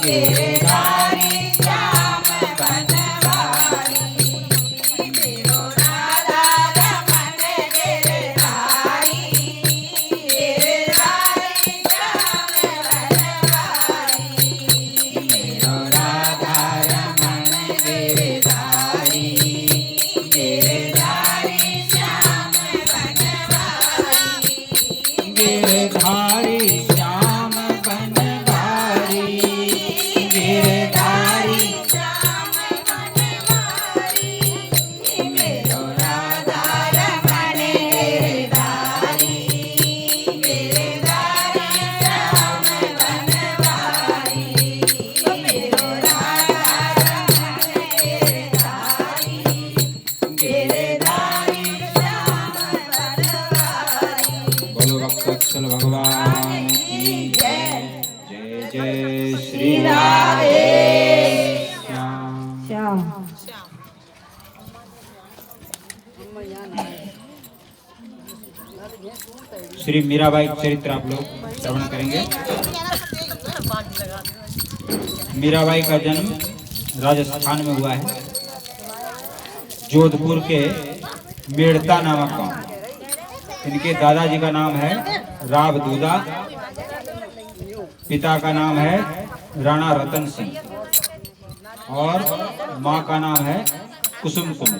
गिरधारी श्याम बनवारी, मेरो राधा रमण गिरधारी, गिरधारी श्याम बनवारी, मेरो राधा रमण गिरधारी, गिरधारी श्याम बनवारी, गिरधारी श्याम बनवारी, गिरधारी श्याम बनवारी, मेरो राधा रमण गिरधारी, गिरधारी श्याम बनवारी, मेरो राधा रमण गिरधारी, गिरधारी श्याम बनवारी। बोलो भक्तवत्सल भगवान की जय। जय जय श्री राधे श्याम। श्री मीराबाई चरित्र आप लोग श्रवण करेंगे। मीराबाई का जन्म राजस्थान में हुआ है, जोधपुर के मेड़ता नामक गांव। इनके दादाजी का नाम है राव दूदा, पिता का नाम है राणा रतन सिंह और माँ का नाम है कुसुम कुमार।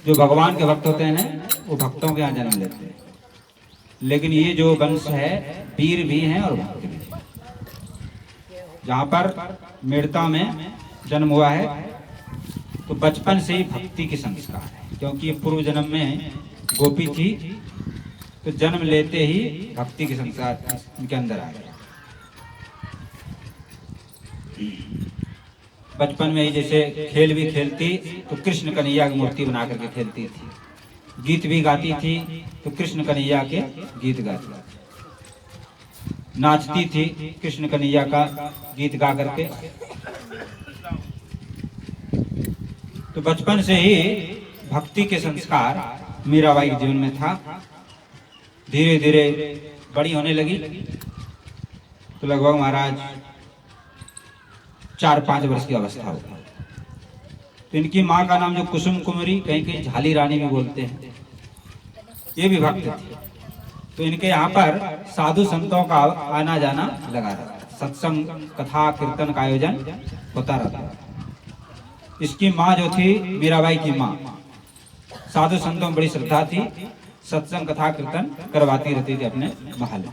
जो भगवान के भक्त होते हैं ना, वो भक्तों के यहाँ जन्म लेते हैं, लेकिन ये जो वंश है वीर भी हैं और भक्त भी हैं। जहाँ पर मेड़ता में जन्म हुआ है तो बचपन से ही भक्ति के संस्कार है, क्योंकि ये पूर्व जन्म में गोपी थी, तो जन्म लेते ही भक्ति के संस्कार इनके अंदर आ गए। बचपन में ही जैसे खेल भी खेलती तो कृष्ण कन्हैया की मूर्ति बना करके खेलती थी, गीत भी गाती थी तो कृष्ण कन्हैया के गीत गाती थी, नाचती थी कृष्ण कन्हैया का गीत गा करके। तो बचपन से ही भक्ति के संस्कार मीराबाई के जीवन में था। धीरे धीरे बड़ी होने लगी तो लगभग महाराज 4-5 वर्ष की अवस्था हो गई। तो इनकी माँ का नाम जो कुसुम कुमारी, कहीं कहीं झाली रानी भी बोलते हैं, ये भी भक्त थी। तो इनके यहाँ पर साधु संतों का आना जाना लगा रहता, सत्संग कथा कीर्तन का आयोजन होता रहता। इसकी माँ जो थी मीराबाई की माँ, साधु संतों में बड़ी श्रद्धा थी, सत्संग कथा कीर्तन करवाती रहती थी अपने महल में।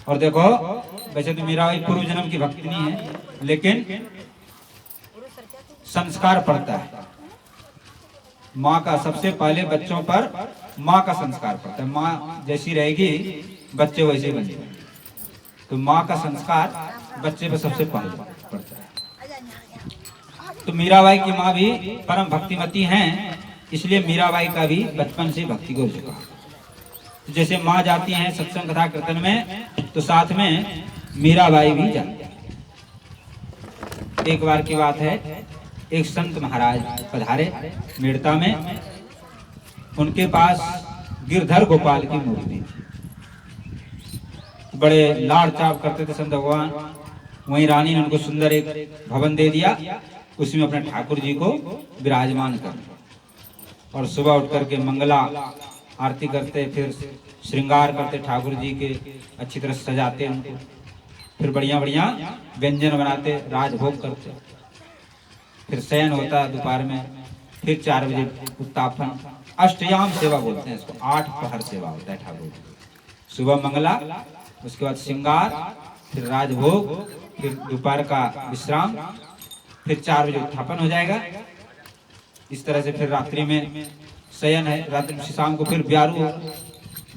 और देखो, वैसे तो मीराबाई पूर्व जन्म की भक्तिनी है, लेकिन संस्कार पड़ता है माँ का। सबसे पहले बच्चों पर माँ का संस्कार पड़ता है। माँ जैसी रहेगी बच्चे वैसे बनेंगे, तो माँ का संस्कार बच्चे पर सबसे पहले पड़ता है। तो मीराबाई की माँ भी परम भक्तिमती हैं, इसलिए मीराबाई का भी बचपन से भक्ति को झुका। तो जैसे माँ जाती हैं सत्संग कथा कीर्तन में, तो साथ में मीराबाई भी जाती है। एक बार की बात है, एक संत महाराज पधारे मेड़ता में, उनके पास गिरधर गोपाल की मूर्ति थी। बड़े लाड़ चाप करते थे संत भगवान। वहीं रानी ने उनको सुंदर एक भवन दे दिया, उसमें अपने ठाकुर जी को विराजमान कर, और सुबह उठ करके मंगला आरती करते, फिर श्रृंगार करते ठाकुर जी के, अच्छी तरह सजाते उनको, फिर बढ़िया बढ़िया व्यंजन बनाते, राजभोग करते, फिर शयन होता दोपहर में, फिर 4 बजे उत्तापन, अष्टयाम सेवा बोलते हैं इसको, 8 पहर सेवा होता है ठाकुर जी। सुबह मंगला, उसके बाद श्रृंगार, फिर राजभोग, फिर दोपहर का विश्राम, फिर 4 बजे उत्थापन हो जाएगा। इस तरह से फिर रात्रि में शयन है, रात्रि में शाम को फिर ब्यारू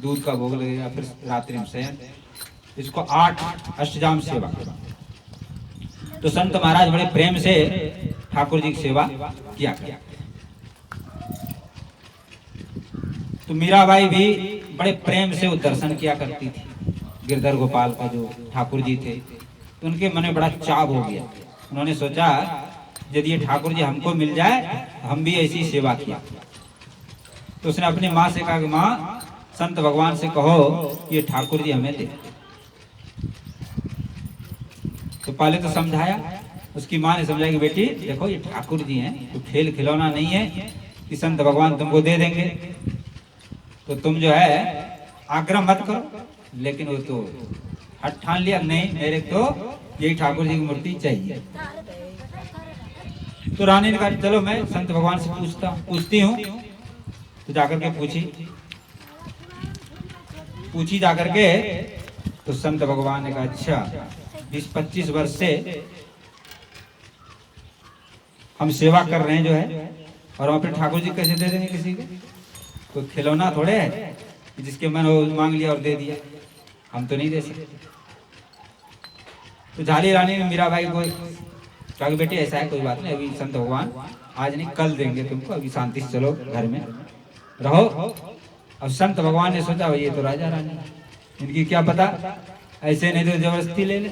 दूध का भोग लगेगा, फिर रात्रि में शयन। इसको 8 अष्टजाम सेवा। तो संत महाराज बड़े प्रेम से ठाकुर जी की सेवा किया करते। तो मीराबाई भी बड़े प्रेम से वो दर्शन किया करती थी गिरधर गोपाल का, जो ठाकुर जी थे। तो उनके मन में बड़ा चाव हो गया। उन्होंने सोचा यदि ये ठाकुर जी हमको मिल जाए हम भी ऐसी सेवा किया। तो उसने अपनी माँ से कहा कि माँ, संत भगवान से कहो ये ठाकुर जी हमें दे। पहले तो समझाया, उसकी माँ ने समझाया कि बेटी देखो ये ठाकुर जी हैं, तो खेल खिलौना नहीं है कि संत भगवान तुमको दे देंगे, तो तुम जो है आग्रह मत करो। लेकिन वो तो हट ठान लिया, नहीं मेरे तो यही ठाकुर जी की मूर्ति चाहिए। तो रानी ने कहा चलो मैं संत भगवान से पूछती हूँ। तो जाकर के पूछी जाकर के, तो संत भगवान ने कहा अच्छा 20-25 वर्ष से हम सेवा कर रहे हैं जो है, और हम अपने ठाकुर जी कैसे दे देंगे किसी को? कोई खिलौना थोड़े है जिसके मन हो मांग लिया और दे दिया, हम तो नहीं दे सकते। तो झाली रानी ने मीराबाई को कहा कि बेटी ऐसा है, कोई बात नहीं, अभी संत भगवान आज नहीं कल देंगे तुमको, अभी शांति से चलो घर में रहो। अब संत भगवान ने सोचा ये तो राजा रानी, इनकी क्या पता, ऐसे नहीं तो जबरदस्ती ले ले।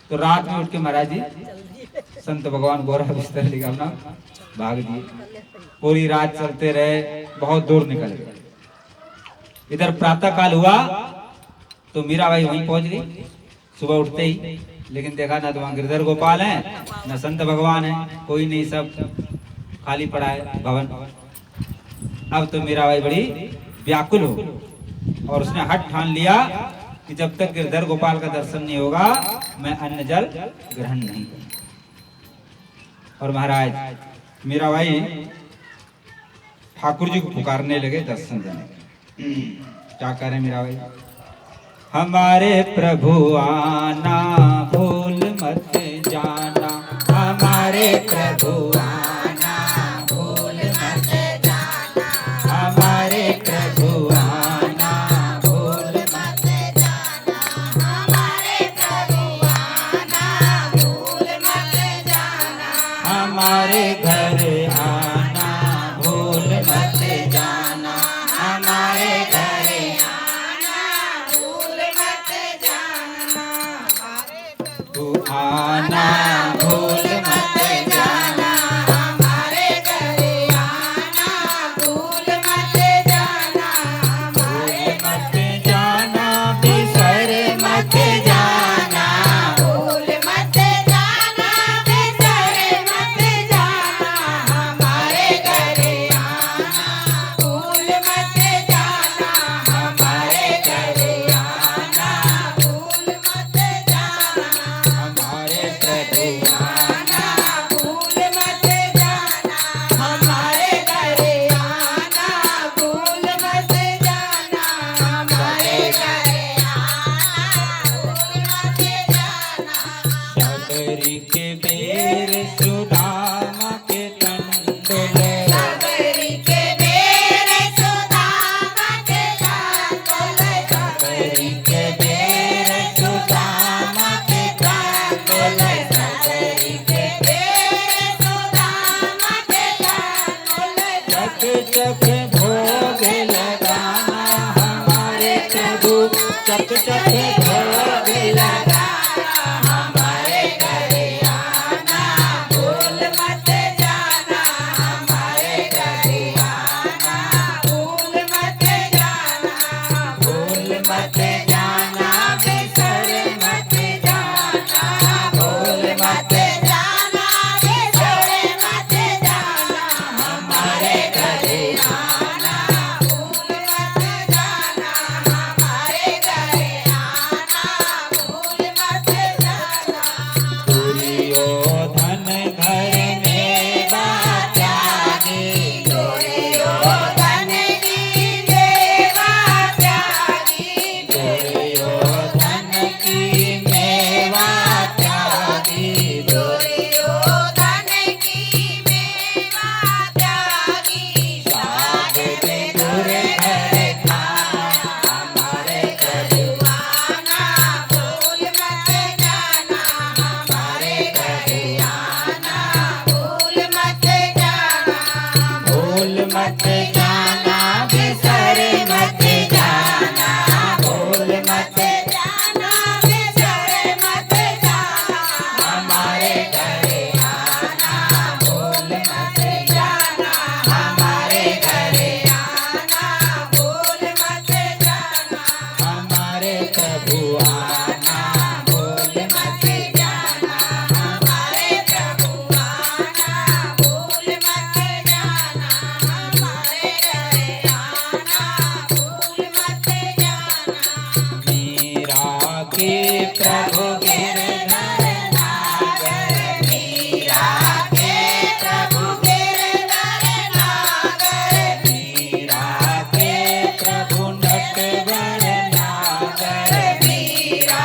तो रात में उठ के महाराज जी संत भगवान बोरा बिस्तर लेकर अपना भाग दिए। पूरी रात चलते रहे, बहुत दूर निकल गए। इधर प्रातः काल हुआ तो मीराबाई वहीं पहुंच गई सुबह उठते ही, लेकिन देखा ना तो वहां गिरधर गोपाल है न संत भगवान है, कोई नहीं, सब खाली पड़ा है भवन। अब तो मीराबाई बड़ी व्याकुल हो और उसने हट ठान लिया कि जब तक गिरधर गोपाल का दर्शन नहीं होगा मैं अन्न जल ग्रहण नहीं करूंगा। और महाराज मीराबाई ठाकुर जी को पुकारने लगे दर्शन देने के। क्या करें मीराबाई, हमारे प्रभु आना भूल मत जाना, हमारे प्रभु आना भूल मत जाना, हमारे प्रभु आना भूल मत जाना, हमारे प्रभु आना भूल मत जाना, हमारे घर आना भूल मत जाना, हमारे घर आना भूल मत जाना, तू आना भूल मत जाना, हमारे घर आना भूल मत जाना, भूल मत जाना बिसर मत जाना, भूल मत जाना, बिसर मत जाना, हमारे घर आना भूल मत जाना, हमारे घर आना भूल मत जाना, हमारे प्रभु आना भूल मत जाना, हमारे घर आना भूल मत जाना, हमारे घर आना भूल मत जाना, सबरी के बेर सुदामा के तंडुल, सबरी के बेर सुदामा के कांतल, सबरी के बेर सुदामा के तंडुल, सबरी के बेर सुदामा के कांतल, चक चक भोग लगाना हमारे प्रभु, चक चक भोग लगा, हमारे घर आना भूल मत जाना, हमारे घर आना भूल मत जाना, भूल मत जाना बिसर मत जाना, भूल मत जाना, बिसर मत जाना, हमारे घर आना भूल मत जाना, हमारे घर आना भूल मत जाना, दुर्योधन घर में त्यागी, दुर्योधन की देवा त्यागी, दुर्योधन की मेवा त्यागी, दुर्योधन की मेवा त्यागी, साग विदुर घर खाया हमारे घर, आना भूल मत जाना, हमारे घर आना भूल मत जाना, भूल मत जाना बिसर मत जाना, भूल मत जाना, बिसर मत जाना, हमारे घर आना भूल मत जाना, हमारे घर आना भूल मत जाना, हमारे प्रभु आना भूल मत मत जाना, के प्रभु गिरधर नागर मीरा के प्रभु गिरधर नागर मीरा के प्रभु नटवर नागर मीरा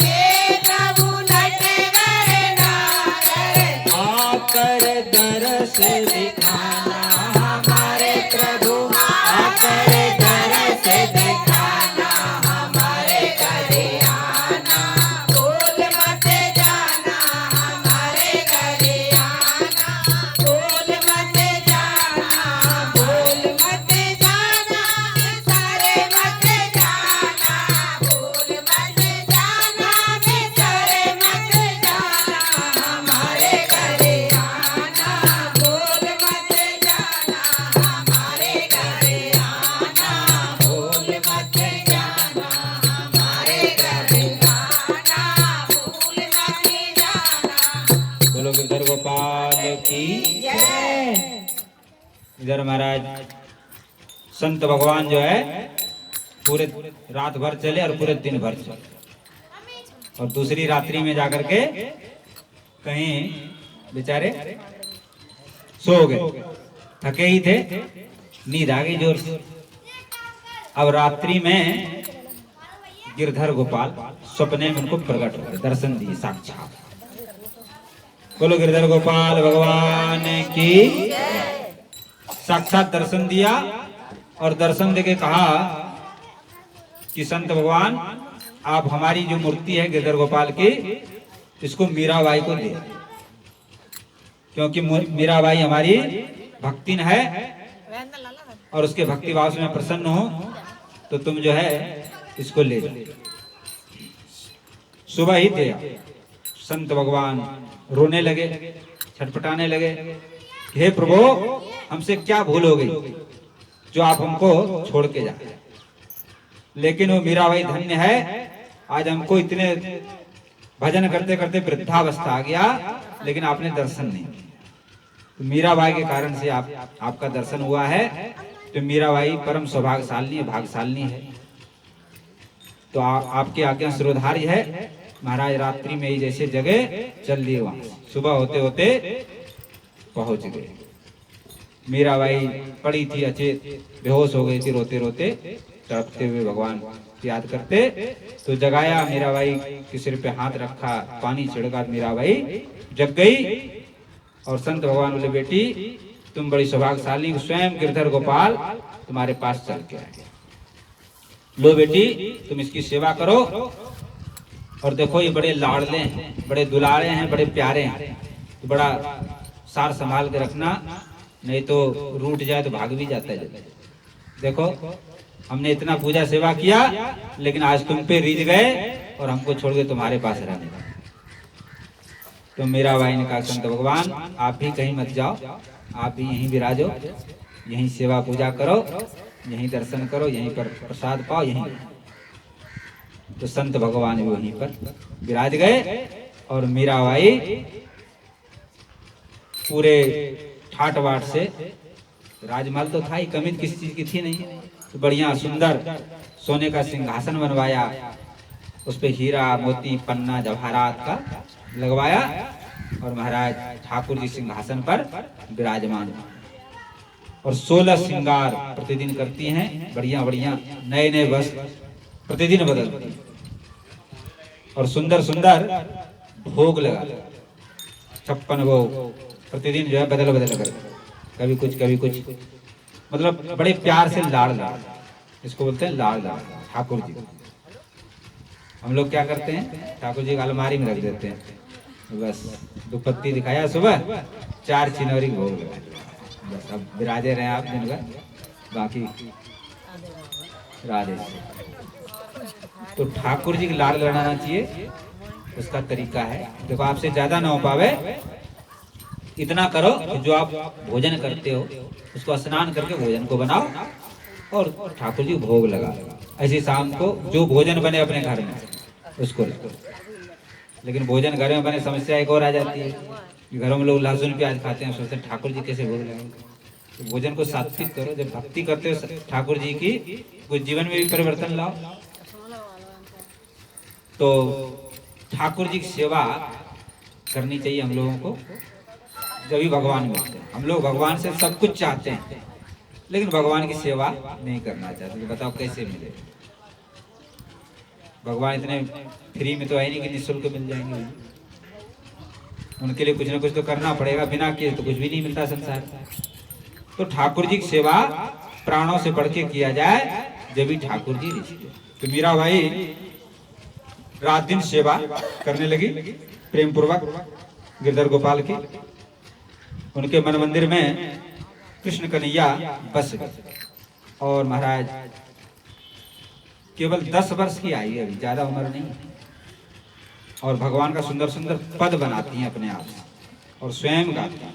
के प्रभु नटवर नागर आकर दरस दिखाना हमारे प्रभु आकर दरस दिखाना हमारे घरे आना भूल मत जाना हमारे घरे आना भूल मत जाना भूल मत जाना सारे मत जाना भूल मत जाना सारे मत जाना हमारे घरे आना भूल मत जाना हमारे घरे आना भूल मत जाना हमारे घरे आना भूल मत जाना। बोलो गिरधर गोपाल की जय। इधर महाराज संत भगवान जो है पूरे रात भर चले और पूरे दिन भर चले और दूसरी रात्रि में जाकर के कहीं बेचारे सो गए, थके ही थे, नींद आ गई जोर से। अब रात्रि में गिरधर गोपाल सपने में उनको प्रकट हो गए, दर्शन दिए साक्षात। बोलो गिरधर गोपाल भगवान की साक्षात दर्शन दिया और दर्शन देके कहा कि संत भगवान आप हमारी जो मूर्ति है गिरधर गोपाल की इसको मीराबाई को दे, क्योंकि मीराबाई हमारी भक्तिन है और उसके भक्ति भाव से मैं प्रसन्न हूं, तो तुम जो है इसको ले जाओ। सुबह ही दिया, संत भगवान रोने लगे, छटपटाने लगे, हे प्रभु हमसे क्या भूल हो गई जो आप हमको छोड़ के जाए। लेकिन वो मीराबाई धन्य है, आज हमको इतने भजन करते करते वृद्धावस्था आ गया लेकिन आपने दर्शन नहीं किया। तो मीराबाई के कारण से आपका दर्शन हुआ है, तो मीराबाई परम सौभाग्यशाली है, भाग्यशाली है। तो आपकी आज्ञा सिरोधार्य है। महाराज रात्रि में ही जैसे जगह चल दिए, वहां सुबह होते होते पहुंच गए। मीराबाई पड़ी थी अचेत, बेहोश हो गई थी, रोते रोते तड़पते हुए भगवान याद करते। तो जगाया, मीराबाई के सिर पे हाथ रखा, पानी छिड़का, मीराबाई जग गई और संत भगवान बोले बेटी तुम बड़ी सौभाग्यशाली, स्वयं गिरधर गोपाल तुम्हारे पास चल के आए। लो बेटी तुम इसकी सेवा करो और देखो ये बड़े लाड़ले हैं, बड़े दुलारे हैं, बड़े प्यारे हैं, तो बड़ा सार संभाल के रखना, नहीं तो रूठ जाए तो भाग भी जाता है। देखो हमने इतना पूजा सेवा किया लेकिन आज तुम पे रीझ गए और हमको छोड़ के तुम्हारे पास रहने लगे। तो मीराबाई ने कहा संत भगवान आप भी कहीं मत जाओ, आप भी यहीं विराजो, यहीं सेवा पूजा करो, यहीं दर्शन करो, यहीं पर प्रसाद पाओ, यहीं। तो संत भगवान भी वहीं पर विराज गए और मीराबाई पूरे ठाट बाट से, राजमहल तो था ही, कमी किसी चीज की थी नहीं, तो बढ़िया सुंदर सोने का सिंहासन बनवाया, उस पे हीरा मोती पन्ना जवाहरात का लगवाया और महाराज ठाकुर जी सिंहासन पर विराजमान और 16 श्रृंगार प्रतिदिन करती हैं, बढ़िया बढ़िया नए नए वस्त्र प्रतिदिन बदलती हैं और सुंदर सुंदर भोग लगा 56 भोग प्रतिदिन जो है बदल बदल कर, कभी कुछ मतलब बड़े प्यार से लाड़, इसको बोलते हैं लाड़ ठाकुर जी। हम लोग क्या करते हैं, ठाकुर जी का अलमारी में रख देते हैं, बस दुपत्ती दिखाया, सुबह 4 चिनौरी भोग लगाया, बस अब विराजे रहे आप दिन भर, बाकी राधे। तो ठाकुर जी की लाड़ लड़ाना चाहिए, उसका तरीका है। देखो आपसे ज्यादा ना हो पावे, इतना करो जो आप भोजन करते हो उसको स्नान करके भोजन को बनाओ और ठाकुर जी भोग लगा। ऐसे शाम को जो भोजन बने अपने घर में उसको रखो। लेकिन भोजन घर में बने समस्या एक और आ जाती है कि घरों में लोग लहसुन प्याज खाते हैं, सोचते हैं ठाकुर जी कैसे भोग लगाएंगे। तो भोजन को सात्विक करो, जब भक्ति करते हो ठाकुर जी की, कुछ जीवन में भी परिवर्तन लाओ। तो ठाकुर जी की सेवा करनी चाहिए हम लोगों को, जब भी भगवान मिलते हैं। हम लोग भगवान से सब कुछ चाहते हैं लेकिन भगवान की सेवा नहीं करना चाहते, तो बताओ कैसे मिले? भगवान इतने फ्री में तो है नहीं कि निःशुल्क मिल जाएंगे, उनके लिए कुछ ना कुछ तो करना पड़ेगा, बिना किए तो कुछ भी नहीं मिलता संसार। तो ठाकुर जी की सेवा प्राणों से बढ़ के किया जाए, जब भी ठाकुर जी रिझते। तो मीरा भाई रात दिन सेवा करने लगी प्रेम पूर्वक गिरधर गोपाल की। उनके मन मंदिर में कृष्ण कन्हैया बस गए और महाराज केवल 10 वर्ष की आई है, अभी ज्यादा उम्र नहीं, और भगवान का सुंदर सुंदर पद बनाती हैं अपने आप से और स्वयं गाती हैं।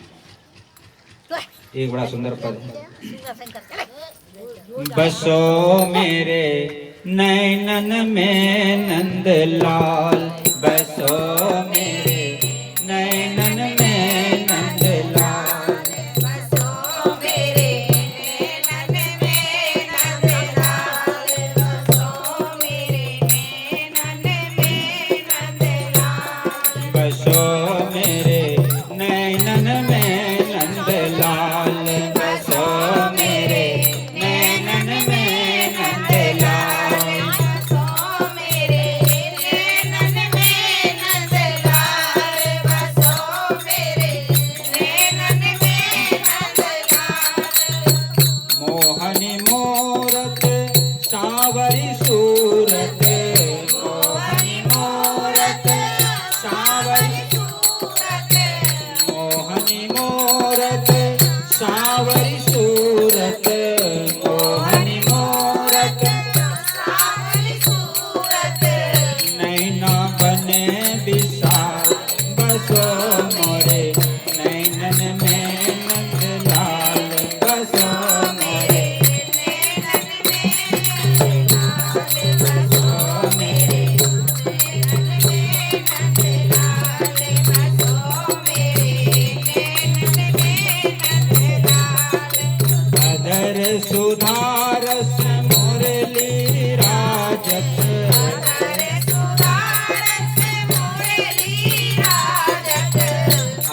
एक बड़ा सुंदर पद है, बसो मेरे नैनन में नंदलाल, बसो मेरे नैनन में नंदलाल, बसो मेरे नैनन में नंदलाल, बसो मेरे नैनन में नंदलाल, बसो मेरे नैनन में नंदलाल, बसो मेरे नैनन में नंदलाल, बसो मेरे नैनन में नंदलाल, बसो मेरे नैनन में नंदलाल, मोहनी मूरत सावरी सूरत, मोहनी मूरत सावरी, सूरत मोहनी मूरत सावरी सूरत, मोहनी मूरत सावरी सूरत, नैना बने विशाल, बसो मोरे नैनन में नंदलाल, बसो मोरे अधर सुधारस मुरली राजत,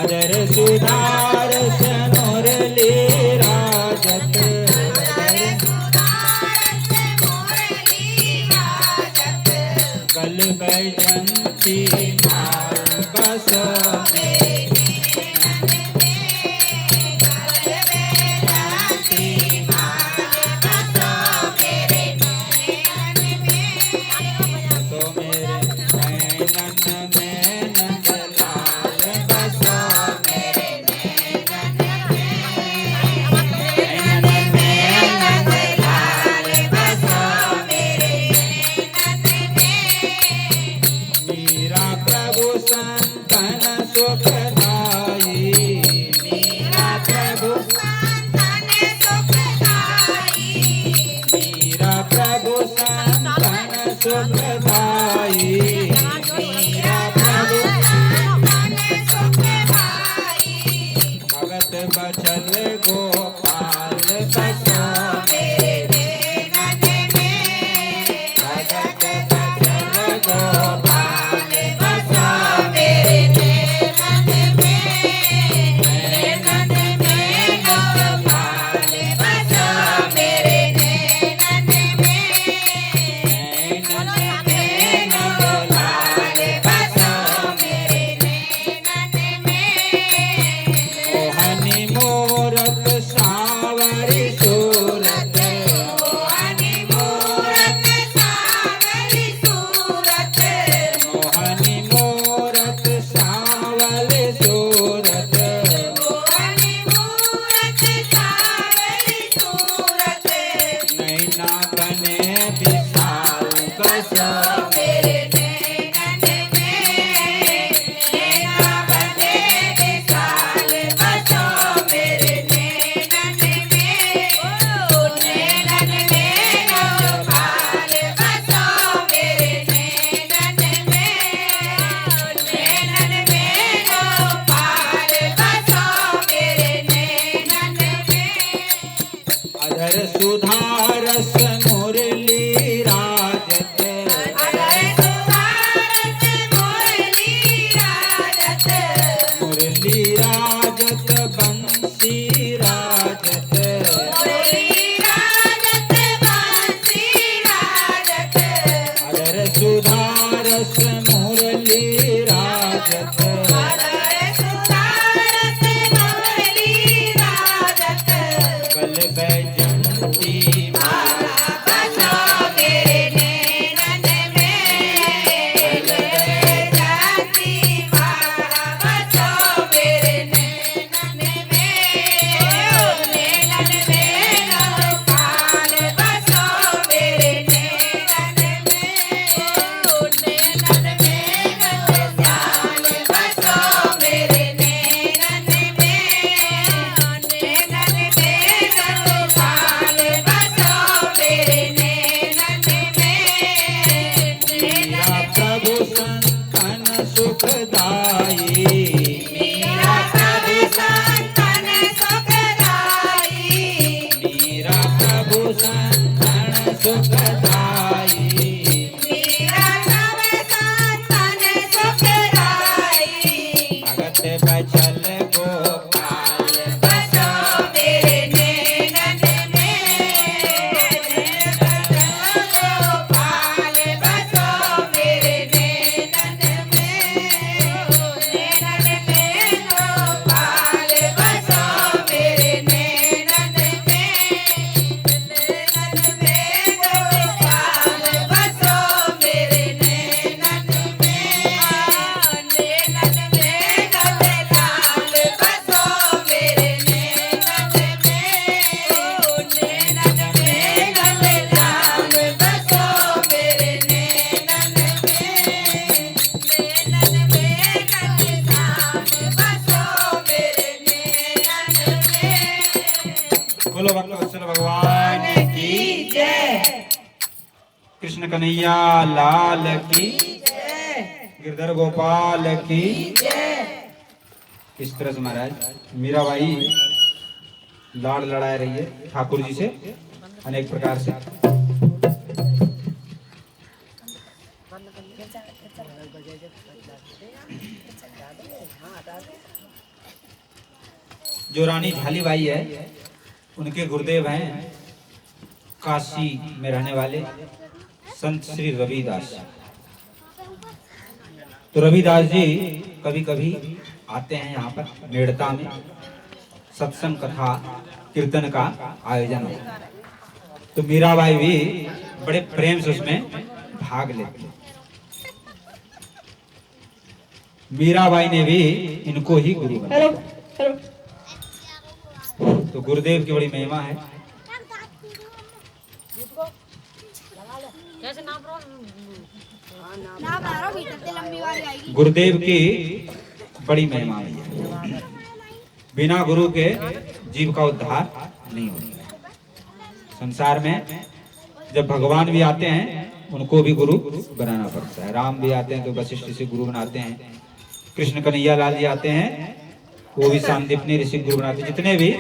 अधर सुधारस मुरली राजत, कल बैजंती माल, बसो मेरे बसो मेरे नैनन में नंदलाल, बसो मेरे नैनन में नंदलाल, बसो मीरा प्रभु संतन सुखदाई, मीरा प्रभु, मीरा प्रभु संतन सुखदाई, मीरा मुरली राजत हृदय सुधारत मुरली राजत बल बैजंती माला बसो मेरे नैनन में जाती माला बसो मेरे नैनन में गोपाल बसो मेरे नैनन में नैनन में गोपाल बसो मेरे नैनन में नैनन में गोपाल बसो मेरे नैनन में मेरा प्रभु संतन सुखदाई मेरा सब संतन सुखदाई मेरा प्रभु संतन सुखदाई मेरा सब संतन सुखदाई भगत बचल गोपाल बसो मेरे नैनन में गोपाल बसो मेरे नैनन में नैनन में गोपाल बसो मेरे नैनन में नैनन में गोपाल बसो मेरे नैनन में नैनन में गोपाल बसो मेरे नैनन में नैनन में गोपाल बसो मेरे नैनन में नैनन में गोपाल बसो मेरे नैनन में बोलो भक्तवत्सल भगवान की जय कृष्ण कन्हैया लाल की गिरधर गोपाल की इस तरह से महाराज मीराबाई लाड़ लड़ा रही है ठाकुर जी से अनेक प्रकार से। जो रानी झालीबाई है उनके गुरुदेव हैं काशी में रहने वाले संत श्री रविदास। तो रविदास जी कभी कभी आते हैं यहाँ पर मेड़ता में सत्संग कथा कीर्तन का आयोजन होता है। तो मीराबाई भी बड़े प्रेम से उसमें भाग लेती है। मीराबाई ने भी इनको ही गुरु बनाया। तो गुरुदेव की बड़ी महिमा है। गुरुदेव की बड़ी महिमा है। बिना गुरु के जीव का उद्धार नहीं होता। संसार में जब भगवान भी आते हैं उनको भी गुरु बनाना पड़ता है। राम भी आते हैं तो वशिष्ठ से गुरु बनाते हैं। कृष्ण कन्हैया लाल जी आते हैं वो भी सांदीपनी ऋषि गुरु बनाते हैं। जितने भी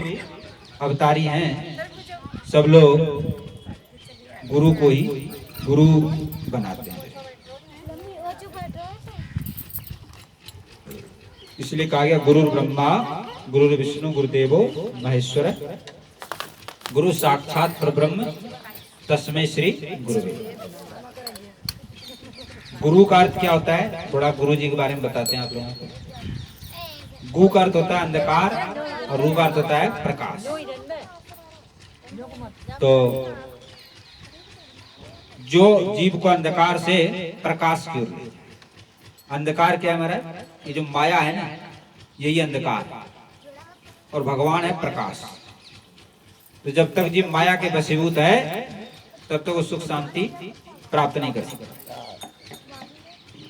अवतारी हैं सब लोग गुरु को ही गुरु बनाते हैं। इसलिए कहा गया गुरु ब्रह्मा गुरु विष्णु गुरुदेवो महेश्वर गुरु साक्षात परब्रह्म तस्मै श्री गुरुवे। गुरु का अर्थ क्या होता है थोड़ा गुरु जी के बारे में बताते हैं आप लोगों को। गु का अर्थ होता है अंधकार और रू का अर्थ होता है प्रकाश। तो जो जीव को अंधकार से प्रकाश की ओर ले। अंधकार क्या है हमारा ये जो माया है ना यही अंधकार और भगवान है प्रकाश। तो जब तक जीव माया के वशीभूत है तब तक वो सुख शांति प्राप्त नहीं कर सकता।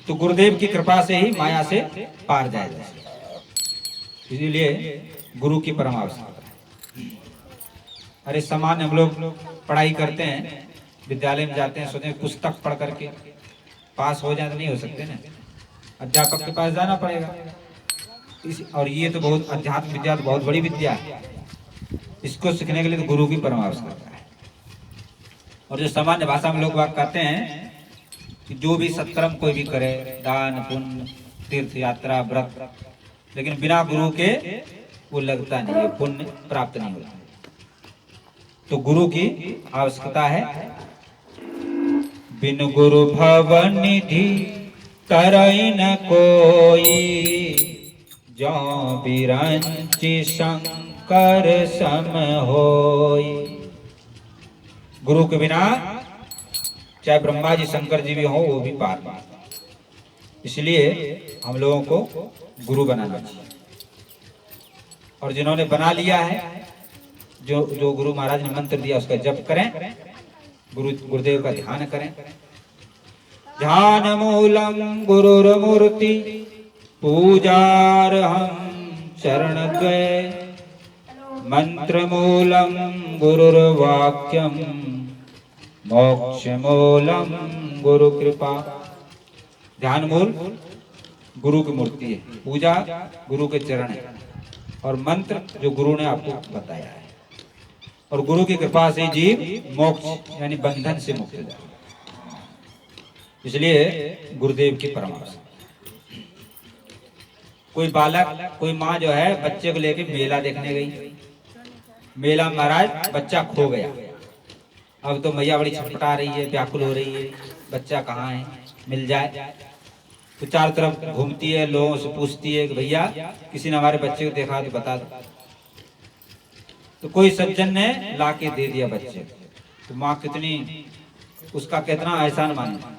तो गुरुदेव की कृपा से ही माया से पार जाएगा। इसीलिए गुरु की परम आवश्यकता है। अरे सामान्य हम लोग पढ़ाई करते हैं विद्यालय में जाते हैं सोचते हैं पुस्तक पढ़ करके पास हो जाए तो नहीं हो सकते ना। अध्यापक के पास जाना पड़ेगा। और ये तो बहुत अध्यात्म विद्या तो बहुत बड़ी विद्या है। इसको सीखने के लिए तो गुरु की परम आवश्यकता है। और जो सामान्य भाषा में लोग बात कहते हैं कि जो भी सत्कर्म कोई भी करे दान पुण्य तीर्थ यात्रा व्रत लेकिन बिना गुरु के वो लगता नहीं है पुण्य प्राप्त नहीं होता। तो गुरु की आवश्यकता है। बिन गुरु भव निधि तरई न कोई जो बिरंचि शंकर सम होई। गुरु के बिना चाहे ब्रह्मा जी शंकर जी भी हो वो भी पार नहीं। इसलिए हम लोगों को गुरु बनाना चाहिए। और जिन्होंने बना लिया है, जो गुरु महाराज ने मंत्र दिया उसका जप करें, गुरुदेव का ध्यान करें। ध्यान मूलम गुरुर्मूर्ति पूजार्हं चरण द्वय मंत्र मूलम गुरुर्वाक्यम मोक्ष मूलम गुरु कृपा। ध्यान मूल गुरु की मूर्ति है, पूजा गुरु के चरण है, और मंत्र जो गुरु ने आपको बताया है। और गुरु की कृपा से जीव मोक्ष यानी बंधन से मुक्त हो जाए। इसलिए गुरुदेव की परामर्श। कोई बालक, कोई माँ जो है बच्चे को लेके मेला देखने गई, मेला में महाराज बच्चा खो गया। अब तो मैया बड़ी छटपटा रही है, व्याकुल हो रही है, बच्चा कहाँ है, मिल जाए। तो चारों तरफ घूमती है, लोगों से पूछती है कि भैया किसी ने हमारे बच्चे को देखा तो बता दो। तो कोई सज्जन ने ला के दे दिया बच्चे। तो माँ कितनी, उसका कितना एहसान माने।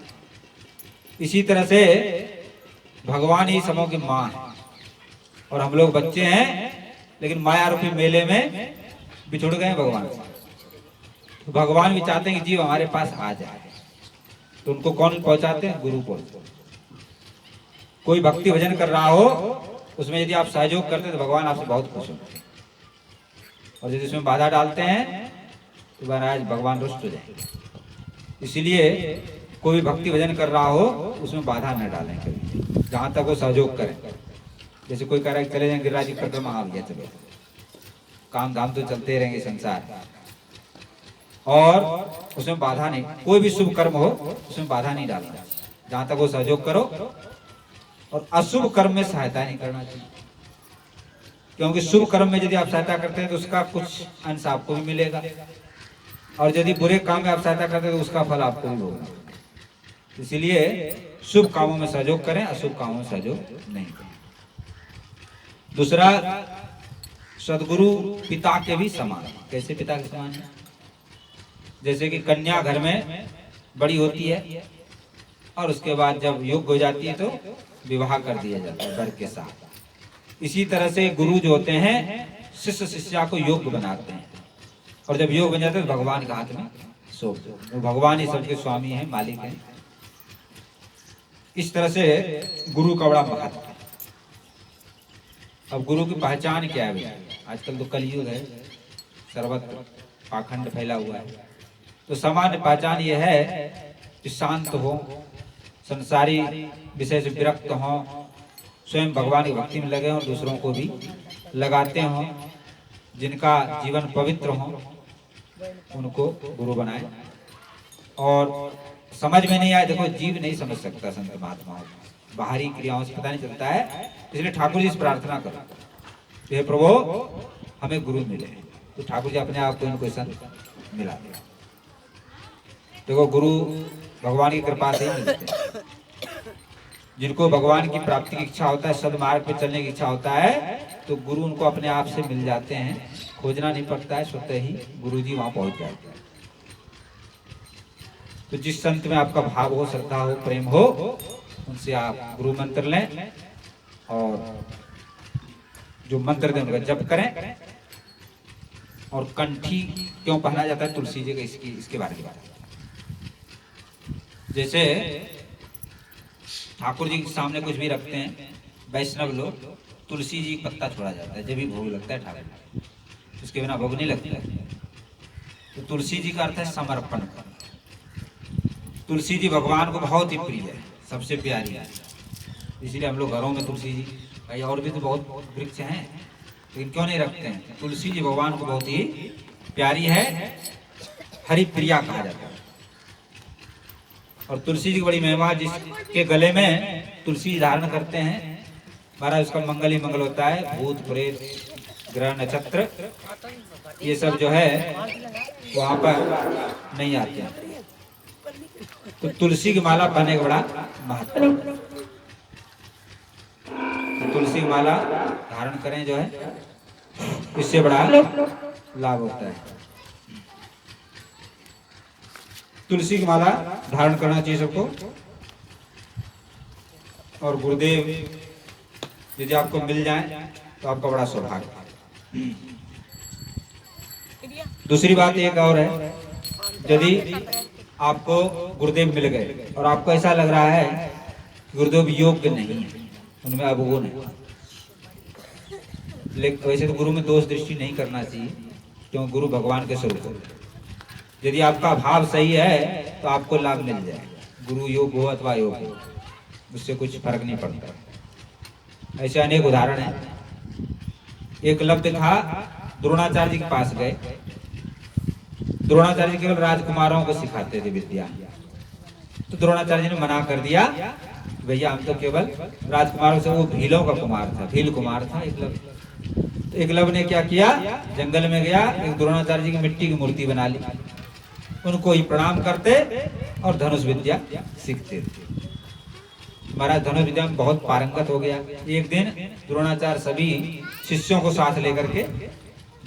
इसी तरह से भगवान ही सबों की माँ है और हम लोग बच्चे हैं, लेकिन माया रूपी मेले में बिछुड़ गए भगवान से। तो भगवान भी चाहते हैं कि जीव हमारे पास आ जाए, तो उनको कौन पहुंचाते हैं? गुरु पहुंचाते। कोई भक्ति भजन कर रहा हो, उसमें यदि आप सहयोग करते हैं तो भगवान आपसे बहुत खुश होते हैं। और यदि उसमें बाधा डालते हैं तो महाराज भगवान रुष्ट हो जाएंगे। इसलिए कोई भक्ति भजन कर रहा हो उसमें बाधा न डालें कभी, जहाँ तक वो सहयोग करें। जैसे कोई कह रहा है चले जाए गिरिराज की परिक्रमा, आ गया चलो, काम धाम तो चलते रहेंगे संसार, और उसमें बाधा नहीं। कोई भी शुभ कर्म हो उसमें बाधा नहीं डालना, जहाँ तक वो सहयोग करो। और अशुभ कर्म में सहायता नहीं करना चाहिए, क्योंकि शुभ कर्म में यदि आप सहायता करते हैं तो उसका कुछ अंश आपको भी मिलेगा, और यदि बुरे काम में आप सहायता करते हैं तो उसका फल आपको भी होगा। इसीलिए शुभ कामों में सहयोग करें, अशुभ कामों में सहयोग नहीं करें। दूसरा, सदगुरु पिता के भी समान। कैसे पिता के समान है? जैसे कि कन्या घर में बड़ी होती है और उसके बाद जब योग्य हो जाती है तो विवाह कर दिया जाता है वर के साथ। इसी तरह से गुरु जो होते हैं शिष्य शिष्या को योग्य बनाते हैं, और जब योग्य बन जाते हैं तो भगवान के हाथ में सौंप दो। तो भगवान ही सबके स्वामी हैं, मालिक हैं। इस तरह से गुरु का बड़ा महत्व है। अब गुरु की पहचान क्या है भैया? आजकल तो कलयुग है, सर्वत्र पाखंड फैला हुआ है। तो सामान्य पहचान यह है कि शांत हो, संसारी विषय से विरक्त हो, स्वयं भगवान की भक्ति में लगे और दूसरों को भी लगाते हो, जिनका जीवन पवित्र हो उनको गुरु बनाए। और समझ में नहीं आए, देखो जीव नहीं समझ सकता संत महात्मा, बाहरी क्रियाओं से पता नहीं चलता है। इसलिए ठाकुर जी से प्रार्थना करो, हे प्रभु हमें गुरु मिले। तो ठाकुर जी अपने आप को इनको संत मिला दे। देखो गुरु भगवान की कृपा से ही मिलते हैं। जिनको भगवान की प्राप्ति की इच्छा होता है, सदमार्ग पे चलने की इच्छा होता है, तो गुरु उनको अपने आप से मिल जाते हैं, खोजना नहीं पड़ता है, स्वतः ही गुरु जी वहां पहुंच जाते हैं। तो जिस संत में आपका भाव हो, श्रद्धा हो, प्रेम हो, उनसे आप गुरु मंत्र लें और जो मंत्र दें उनका जप करें। और कंठी क्यों पहना जाता है तुलसी जी का, इसके बारे में। जैसे ठाकुर जी के सामने कुछ भी रखते हैं वैष्णव लोग, तुलसी जी पत्ता छोड़ा जाता है जब भी भोग लगता है ठाकुर, उसके बिना भोग नहीं लगता है। तो तुलसी जी का अर्थ है समर्पण। तुलसी जी भगवान को बहुत ही प्रिय है, सबसे प्यारी है। इसीलिए हम लोग घरों में तुलसी जी, भाई और भी तो बहुत वृक्ष हैं, लेकिन क्यों नहीं रखते हैं? तुलसी जी भगवान को बहुत ही प्यारी है, हरि प्रिया कहा जाता है। और तुलसी जी की बड़ी महिमा, जिसके गले में तुलसी धारण करते हैं महाराज, उसका मंगल ही मंगल होता है। भूत प्रेत ग्रह नक्षत्र ये सब जो है वहां पर नहीं आते हैं। तो तुलसी की माला पहनने का बड़ा महत्व है। तुलसी की माला धारण करें जो है, इससे बड़ा लाभ होता है। तुलसी की माला धारण करना चाहिए सबको। और गुरुदेव यदि आपको मिल जाए तो आपका बड़ा सौभाग्य। दूसरी बात एक और है, यदि आपको गुरुदेव मिल गए और आपको ऐसा लग रहा है गुरुदेव योग्य नहीं है, उनमें अवगुण है, लेकिन वैसे तो गुरु में दोष दृष्टि नहीं करना चाहिए, क्योंकि गुरु भगवान के स्वरूप है। यदि आपका भाव सही है तो आपको लाभ मिल जाए, गुरु योग हो अथवा योग हो, उससे कुछ फर्क नहीं पड़ता। ऐसे अनेक उदाहरण हैं। एक लब्ध था, द्रोणाचार्य जी के पास गए। द्रोणाचार्य जी केवल राजकुमारों को सिखाते थे विद्या, तो द्रोणाचार्य जी ने मना कर दिया, भैया हम तो केवल राजकुमारों से, वो भीलों का कुमार था, भील कुमार था एकलव्य। तो एकलव्य ने क्या किया, जंगल में गया, एक द्रोणाचार्य जी की मिट्टी की मूर्ति बना ली, उनको ही प्रणाम करते और धनुष विद्या सीखते थे। महाराज धनुष विद्या में बहुत पारंगत हो गया। एक दिन द्रोणाचार्य सभी शिष्यों को साथ लेकर के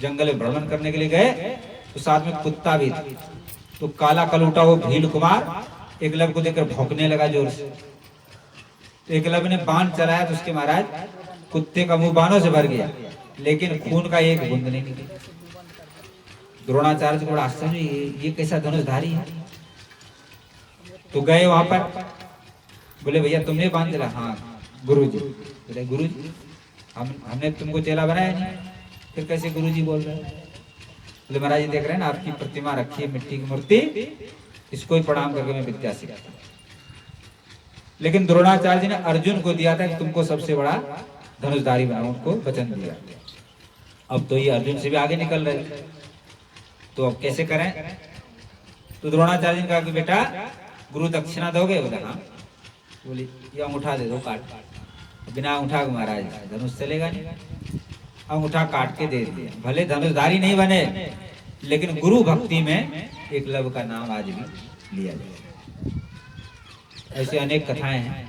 जंगल में भ्रमण करने के लिए गए, तो साथ में कुत्ता भी था। तो काला कलूटा वो भील कुमार एकलव्य को देखकर भौंकने लगा जोर से। तो एकलव्य ने बाण चलाया तो उसके महाराज कुत्ते का मुंह बाणों से भर गया, लेकिन खून का एक बूंद नहीं निकला। द्रोणाचार्य को बड़ा आश्चर्य, ये कैसा धनुषधारी है। तो गए वहां पर, बोले भैया तुमने बांध दिला? हाँ गुरुजी। बोले गुरुजी हमने तुमको चेला बनाया नहीं, फिर कैसे गुरुजी बोल रहे हैं? बोले महाराज देख रहे हैं ना, आपकी प्रतिमा रखी है, मिट्टी की मूर्ति, इसको ही प्रणाम करके मैं विद्या सीखता। लेकिन द्रोणाचार्य जी ने अर्जुन को दिया था कि तुमको सबसे बड़ा धनुषधारी बनाऊं, उनको वचन दिया। अब तो ये अर्जुन से भी आगे निकल रहे, तो अब कैसे करें? तो द्रोणाचार्य जी ने कहा कि बेटा गुरु दक्षिणा दोगे? बोले हाँ। बोली ये अंगूठा दे दो काट। बिना अंगूठा के महाराज धनुष चलेगा नहीं। अंगूठा काट के दे दिया। भले धनुषधारी नहीं बने, लेकिन गुरु भक्ति में एकलव्य का नाम आज भी लिया जाए। ऐसे अनेक कथाएं हैं।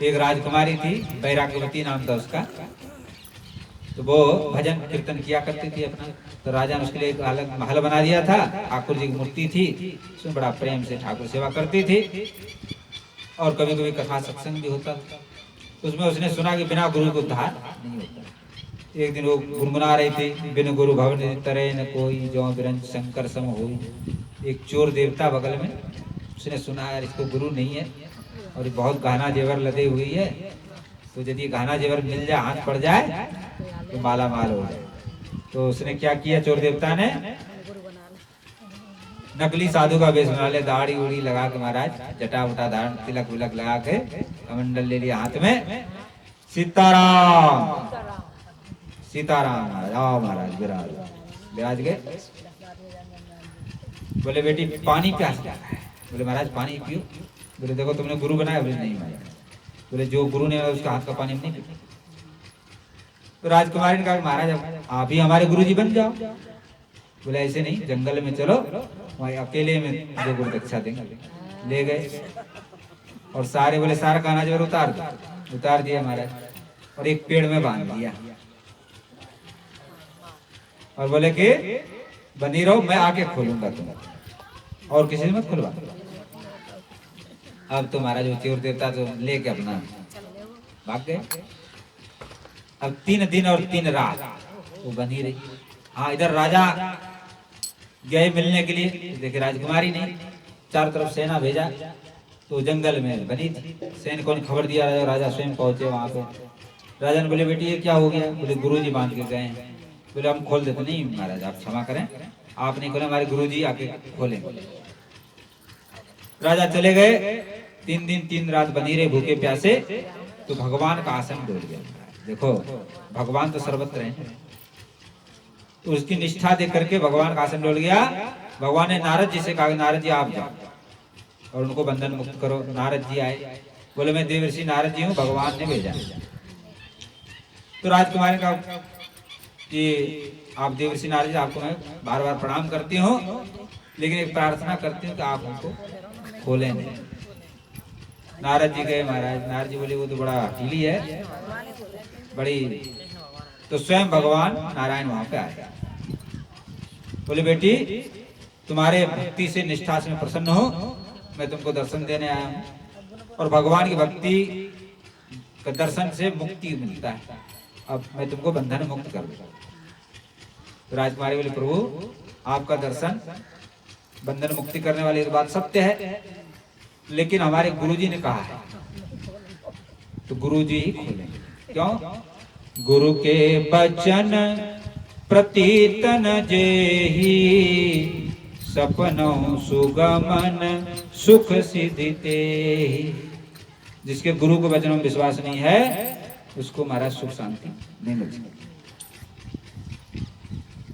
एक राजकुमारी थी, बैराग्यवती नाम था उसका, तो वो भजन कीर्तन किया करती थी अपना। तो राजा ने उसके लिए एक अलग महल बना दिया था, ठाकुर जी की मूर्ति थी, उसमें बड़ा प्रेम से ठाकुर सेवा करती थी, और कभी कभी कथा सत्संग भी होता था। उसमें उसने सुना कि बिना गुरु को उद्धार नहीं होता। एक दिन वो गुनगुना रही थी, बिन गुरु भवन तरे न कोई, जो बिरंज शंकर सम होई। एक चोर देवता बगल में, उसने सुना यार इसको गुरु नहीं है और ये बहुत गहना जेवर लदे हुई है, तो यदि गहना जेवर मिल जाए, हाथ पड़ जाए तो माला माल हो जाए। तो उसने क्या किया, चोर देवता ने नकली साधु का वेश बना लिया, दाढ़ी उड़ी लगा के महाराज, जटा वटा धारण, तिलक विलक लगा के कमंडल ले लिया हाथ में, सीताराम सीताराम महाराज, आओ महाराज विराज गए। बोले बेटी पानी प्यास लगा है? बोले महाराज पानी पियो। बोले देखो तुमने गुरु बनाया? बोले नहीं महाराज। बोले जो गुरु ने उसका हाथ का पानी नहीं पिया। तो राजकुमारी ने कहा महाराज आप ही हमारे गुरु जी बन जाओ। बोले ऐसे नहीं, जंगल में चलो, वहीं अकेले में जो गुरु दक्षा देंगे। ले गए और सारे, बोले सारा गहना जेवर उतार दो। उतार दिया महाराज, और एक पेड़ में बांध दिया, और बोले कि बनी रहो, मैं आके खोलूंगा तुम, और किसी से मत खुलवा। अब तो महाराज वो चोर देवता तो लेके अपना भाग गए। अब 3 दिन और 3 रात वो बनी रही। हाँ इधर राजा गए मिलने के लिए, देखे राजकुमारी नहीं, चारों तरफ सेना भेजा, तो जंगल में बनी थी। सैनिकों ने खबर दिया, राजा स्वयं पहुंचे वहां पे। राजा ने बोले बेटी ये क्या हो गया? बोले गुरुजी बांध के गए हैं। बोले हम खोल देते। नहीं महाराज आप क्षमा करें, आप नहीं खोले, हमारे गुरुजी आके खोलें। राजा चले गए, 3 दिन 3 रात बनी रहे भूखे प्यासे, तो भगवान का आसन डोल गया। देखो भगवान तो सर्वत्र हैं, तो उसकी निष्ठा देख करके भगवान का आसन डोल गया। भगवान ने नारद जी से कहा नारद जी आप जाओ और उनको बंधन मुक्त करो। नारद जी आए, बोले मैं देवर्षि नारद जी हूँ, भगवान ने भेजा। तो राजकुमारी का कि आप देवर्षि नारद जी, आपको मैं बार बार प्रणाम करती हूँ, लेकिन एक प्रार्थना करती हूँ कि आप हमको खोलें नहीं। नारद जी गए महाराज। नारद जी बोले वो तो बड़ा हठीली है, बड़ी। तो स्वयं भगवान नारायण वहां पे आए। बोले बेटी तुम्हारे भक्ति से निष्ठा से मैं प्रसन्न हूँ, मैं तुमको दर्शन देने आया हूँ। और भगवान की भक्ति का दर्शन से मुक्ति मिलता है, अब मैं तुमको बंधन मुक्त कर दूंगा। तो राजकुमारी बोले प्रभु आपका दर्शन बंधन मुक्ति करने वाली बात सत्य है, लेकिन हमारे गुरुजी ने कहा है तो गुरुजी ही खोलेंगे। क्यों? गुरु के बचन प्रतीतन जेहि, सपनों सुगमन सुख सिद्धि तेहि। जिसके गुरु के वचनों में विश्वास नहीं है उसको महाराज सुख शांति नहीं मिल सकती।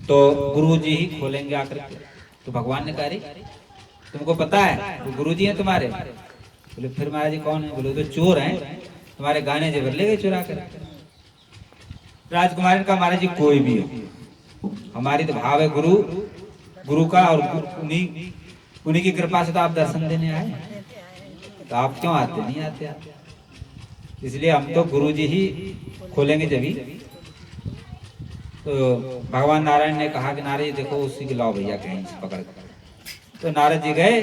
तो गुरु जी ही खोलेंगे आकर के। तो भगवान ने कहा रे तुमको पता है वो गुरु जी हैं तुम्हारे? बोले फिर महाराज जी कौन है? बोले तो चोर हैं, तुम्हारे गाने जेवर ले गए चुरा कर। राजकुमारी ने कहा महाराज जी कोई भी हो, हमारी तो भाव है गुरु गुरु का, और उन्हीं की कृपा से तो आप दर्शन देने आए, तो आप क्यों आते? नहीं आते आप। इसलिए हम तो गुरु जी ही खोलेंगे जब ही। तो भगवान नारायण ने कहा कि नारद जी देखो उसी के लाओ भैया कहीं से पकड़ कर। तो नारद जी गए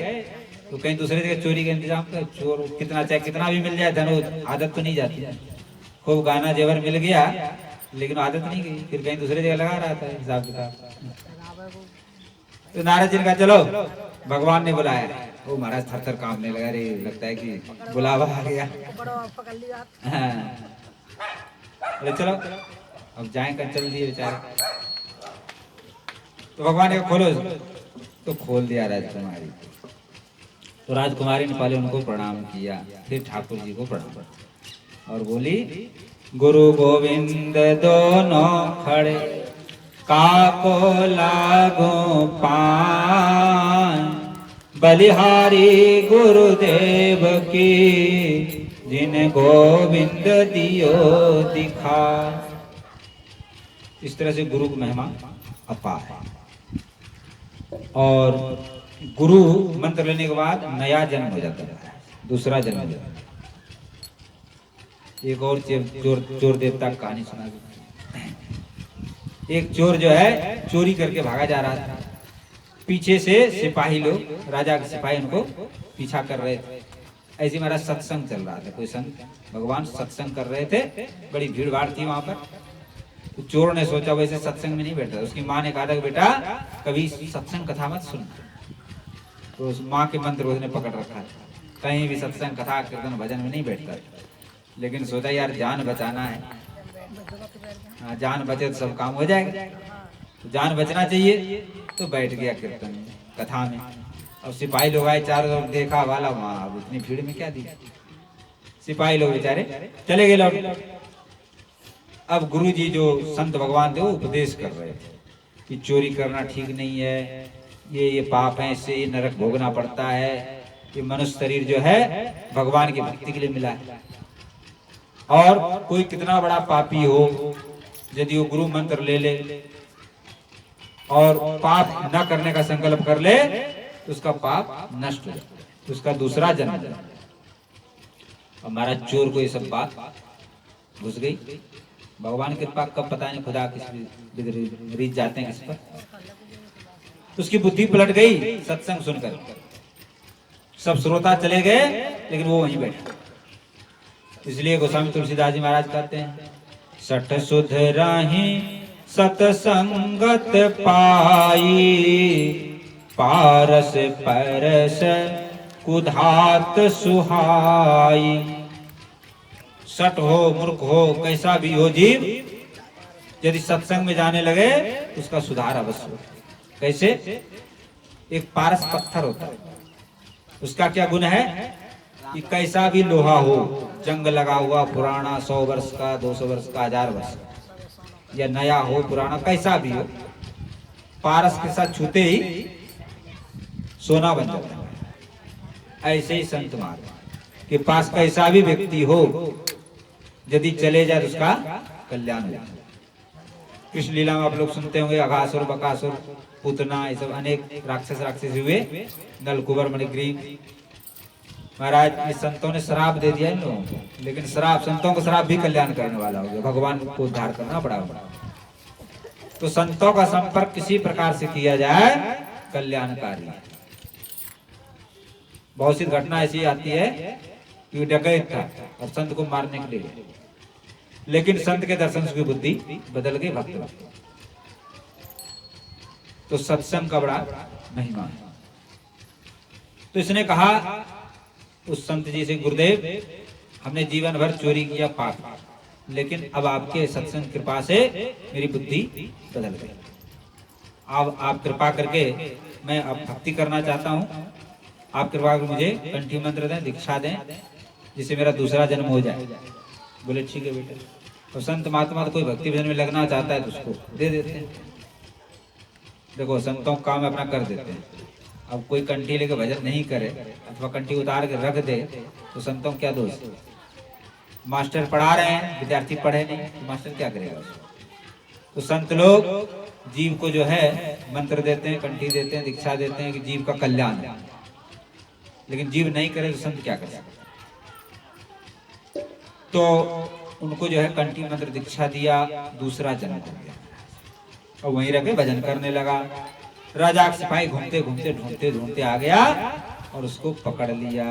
तो कहीं दूसरे जगह चोरी का इंतजाम कर। चोर कितना चाहे कितना भी मिल जाए धन, आदत तो नहीं जाती है। खूब गाना जेवर मिल गया लेकिन आदत नहीं गई, फिर कहीं दूसरे जगह लगा रहा था हिसाब किताब। तो नारद जी ने कहा चलो भगवान ने बुलाया। वो महाराज थर थर कांपने लगा, रे लगता है कि बुलावा आ गया। हाँ। बोले चलो अब जाए कर, चल दिए बेचारे। तो भगवान ने खोलो, तो खोल दिया राजकुमारी। तो राजकुमारी ने पहले उनको प्रणाम किया, फिर ठाकुर जी को प्रणाम, और बोली गुरु गोविंद दोनों खड़े, काको लागो पान, बलिहारी गुरुदेव की, जिन गोविंद दियो दिखा। इस तरह से गुरु की महिमा अपार है। और गुरु मंत्र लेने के बाद नया जन्म हो जाता है, दूसरा जन्म हो जाता है। एक और चोर देवता की कहानी सुना दी। एक चोर जो है चोरी करके भागा जा रहा था, पीछे से सिपाही लोग, राजा के सिपाही उनको पीछा कर रहे थे। ऐसे हमारा सत्संग चल रहा था, कोई संत भगवान सत्संग कर रहे थे, बड़ी भीड़ भाड़ थी वहां पर। तो चोर ने सोचा वैसे सत्संग में नहीं बैठा। उसकी माँ ने कहा था बेटा कभी सत्संग कथा मत सुन। तो उस माँ के मंत्र उसने पकड़ रखा था, कहीं भी सत्संग कथा कीर्तन भजन में नहीं बैठता। लेकिन सोचा यार जान बचाना है, हाँ जान बचे तो सब काम हो जाएगा, तो जान बचना चाहिए। तो बैठ गया कीर्तन में, कथा में। और सिपाही लोग आए चारों तरफ, देखा वाला वहां, अब इतनी भीड़ में क्या दी। सिपाही लोग बेचारे चले गए लौट। अब गुरु जी जो संत भगवान थे वो उपदेश कर रहे थे कि चोरी करना ठीक नहीं है, ये पाप है, इससे ये नरक भोगना पड़ता है, ये मनुष्य शरीर जो है भगवान की भक्ति के लिए मिला है। और कोई कितना बड़ा पापी हो, यदि वो गुरु मंत्र ले ले और पाप न करने का संकल्प कर ले तो उसका पाप नष्ट हो जाए, तो उसका दूसरा जन्म जाए। हमारा चोर को ये सब बात घुस गई। भगवान की कृपा कब पता नहीं, खुदा किस रीत जाते हैं किस पर। तो उसकी बुद्धि पलट गई सत्संग सुनकर। सब श्रोता चले गए लेकिन वो वहीं बैठा। इसलिए गोस्वामी तुलसीदास जी महाराज कहते हैं, सठ सुधराही सतसंगत पाई, पारस परस कुधात सुहाई। सट हो मूर्ख हो कैसा भी हो जीव, यदि सत्संग में जाने लगे तो उसका सुधार अवश्य हो। कैसे? एक पारस पत्थर होता है, उसका क्या गुण है कि कैसा भी लोहा हो, जंग लगा हुआ पुराना 100 वर्ष का, 200 वर्ष का, 1000 वर्ष का, या नया हो पुराना, कैसा भी हो, पारस के साथ छूते ही सोना बन जाता है। ऐसे ही संत मार्ग के पास कैसा भी व्यक्ति हो, यदि चले जाए तो उसका कल्याण हो जाता है। कृष्ण लीला में आप लोग सुनते होंगे, अघासुर, बकासुर, पूतना, ये सब अनेक राक्षस हुए, नल कुबर, मणिग्रीव, महाराज इस संतों ने श्राप दे दिया इन लोगों को, लेकिन श्राप, संतों का श्राप भी कल्याण करने वाला हो गया, भगवान को उद्धार करना पड़ा होगा। तो संतों का संपर्क किसी प्रकार से किया जाए कल्याणकारी। बहुत सी घटना ऐसी आती है कि डकैत था और संत को मारने के लिए, लेकिन संत के दर्शन से उसकी बुद्धि बदल गई, भक्त। तो सत्संग का बड़ा महिमा है। तो इसने कहा उस संत जी से, गुरुदेव हमने जीवन भर चोरी किया, पाप, लेकिन अब आपके सत्संग कृपा से मेरी बुद्धि बदल गई। अब आप कृपा करके मैं अब भक्ति करना चाहता हूँ, आप कृपा कर मुझे कंठी मंत्र दें, दीक्षा दें, जिससे मेरा दूसरा जन्म हो जाए। बोले ठीक है बेटे। तो संत महात्मा तो कोई भक्ति भजन में लगना चाहता है तो उसको दे देते हैं। देखो संतों का काम अपना कर देते हैं। अब कोई कंठी लेके भजन नहीं करे अथवा कंठी उतार के रख दे तो संतों क्या दोष? मास्टर पढ़ा रहे हैं, विद्यार्थी पढ़े नहीं तो मास्टर क्या करेगा उसको? तो संत लोग जीव को जो है मंत्र देते हैं, कंठी देते हैं, दीक्षा देते हैं कि जीव का कल्याण है, लेकिन जीव नहीं करे तो संत क्या कर सकते? तो उनको जो है कंठी मंत्र दीक्षा दिया, दूसरा जन्म हो गया और वहीं रह के भजन करने लगा। राजा का सिपाही घूमते घूमते ढूंढते ढूंढते आ गया और उसको पकड़ लिया।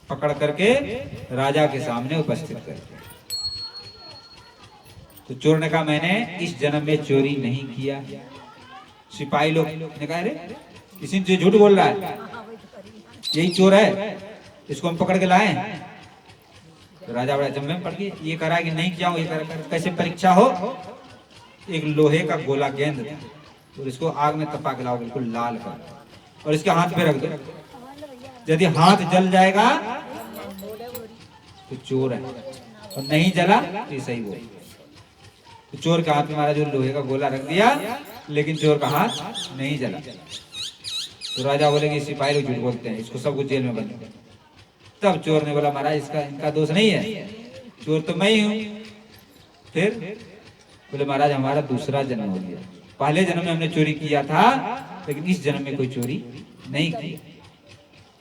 पकड़ करके राजा के सामने उपस्थित कर दिया। तो चोर ने कहा मैंने इस जन्म में चोरी नहीं किया। सिपाही लोग ने कहा अरे इसी से झूठ बोल रहा है, यही चोर है, इसको हम पकड़ के लाए। तो राजा बड़ा जम्मे में पड़ गया, ये करा कि नहीं किया, ये करा कैसे परीक्षा हो? एक लोहे का गोला गेंद और इसको आग में तपा के लाओ, बिल्कुल लाल कर, और इसके हाथ पे रख दो। यदि हाथ जल जाएगा तो चोर है, और नहीं जला तो ये सही बोल। तो चोर के हाथ में हमारा जो लोहे का गोला रख दिया, लेकिन चोर का हाथ नहीं जला। तो राजा बोले कि सिपाही लोग झूठ बोलते हैं, इसको सब कुछ जेल में बंद कर। तब चोर ने बोला महाराज इसका इनका दोष नहीं है, चोर तो मैं ही हूँ। फिर बोले महाराज हमारा दूसरा जन्म हो गया, पहले जन्म में हमने चोरी किया था लेकिन इस जन्म में कोई चोरी नहीं की।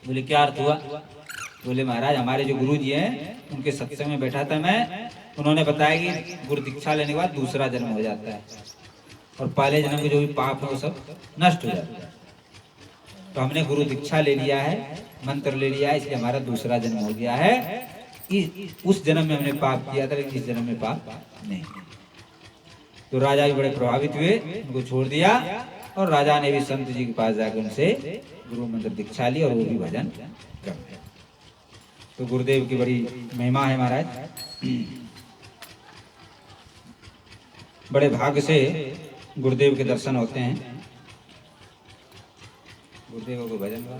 बोले क्या अर्थ हुआ? बोले महाराज हमारे जो गुरु जी हैं उनके सत्संग में बैठा था मैं, उन्होंने बताया कि गुरु दीक्षा लेने के बाद दूसरा जन्म हो जाता है और पहले जन्म के जो भी पाप है वो सब नष्ट हो जाता है। तो हमने गुरु दीक्षा ले लिया है, मंत्र ले लिया है, इसलिए हमारा दूसरा जन्म हो गया है। उस जन्म में हमने पाप किया था लेकिन इस जन्म में पाप नहीं। तो राजा भी बड़े प्रभावित हुए, उनको छोड़ दिया और राजा ने भी संत जी के पास जाकर उनसे गुरु मंत्र दीक्षा ली और वो भी भजन कर रहे। तो गुरुदेव की बड़ी महिमा है महाराज। बड़े भाग्य से गुरुदेव के दर्शन होते हैं। गुरुदेव को भजन गाओ।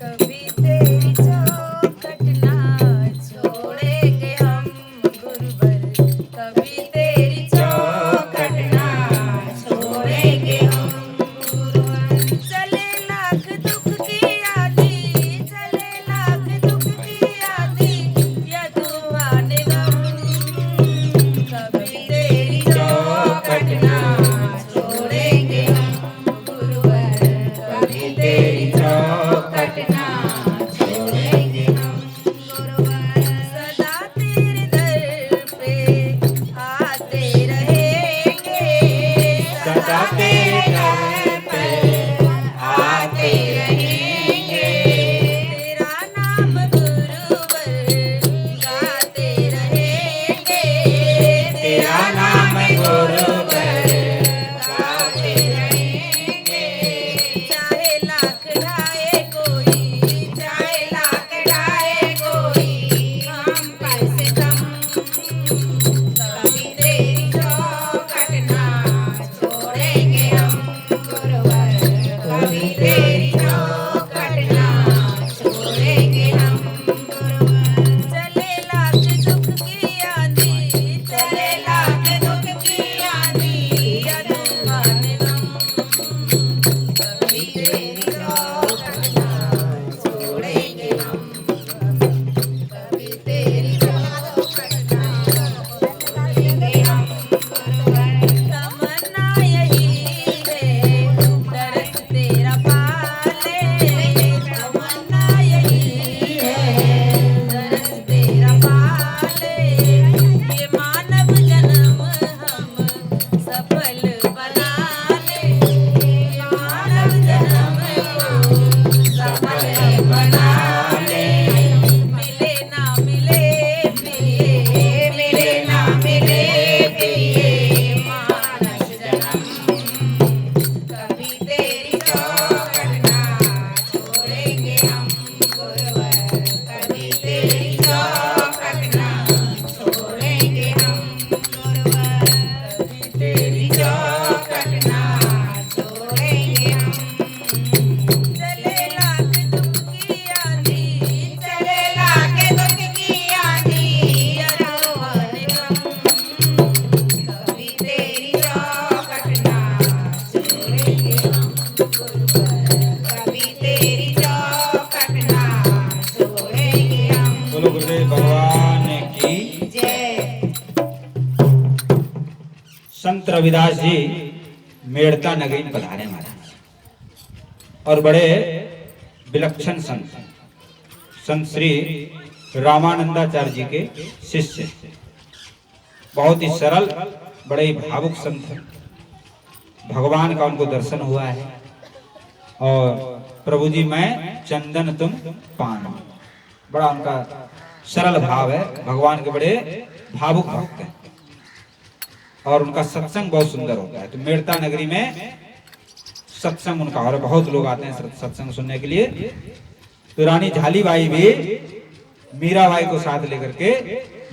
कभी तेरी चौखट ना छोड़ेंगे हम गुरुवर। रविदास जी मेड़ता नगरी में पधारे महाराज, और बड़े विलक्षण संत श्री रामानंदाचार्य जी के शिष्य, बहुत ही सरल, बड़े ही भावुक संत हैं। भगवान का उनको दर्शन हुआ है, और प्रभु जी मैं चंदन तुम पान, बड़ा उनका सरल भाव है। भगवान के बड़े भावुक भक्त हैं, और उनका सत्संग बहुत सुंदर होता है। तो मेड़ता नगरी में सत्संग उनका, और बहुत लोग आते हैं सत्संग सुनने के लिए। तो रानी झालीबाई भी मीराबाई को साथ लेकर के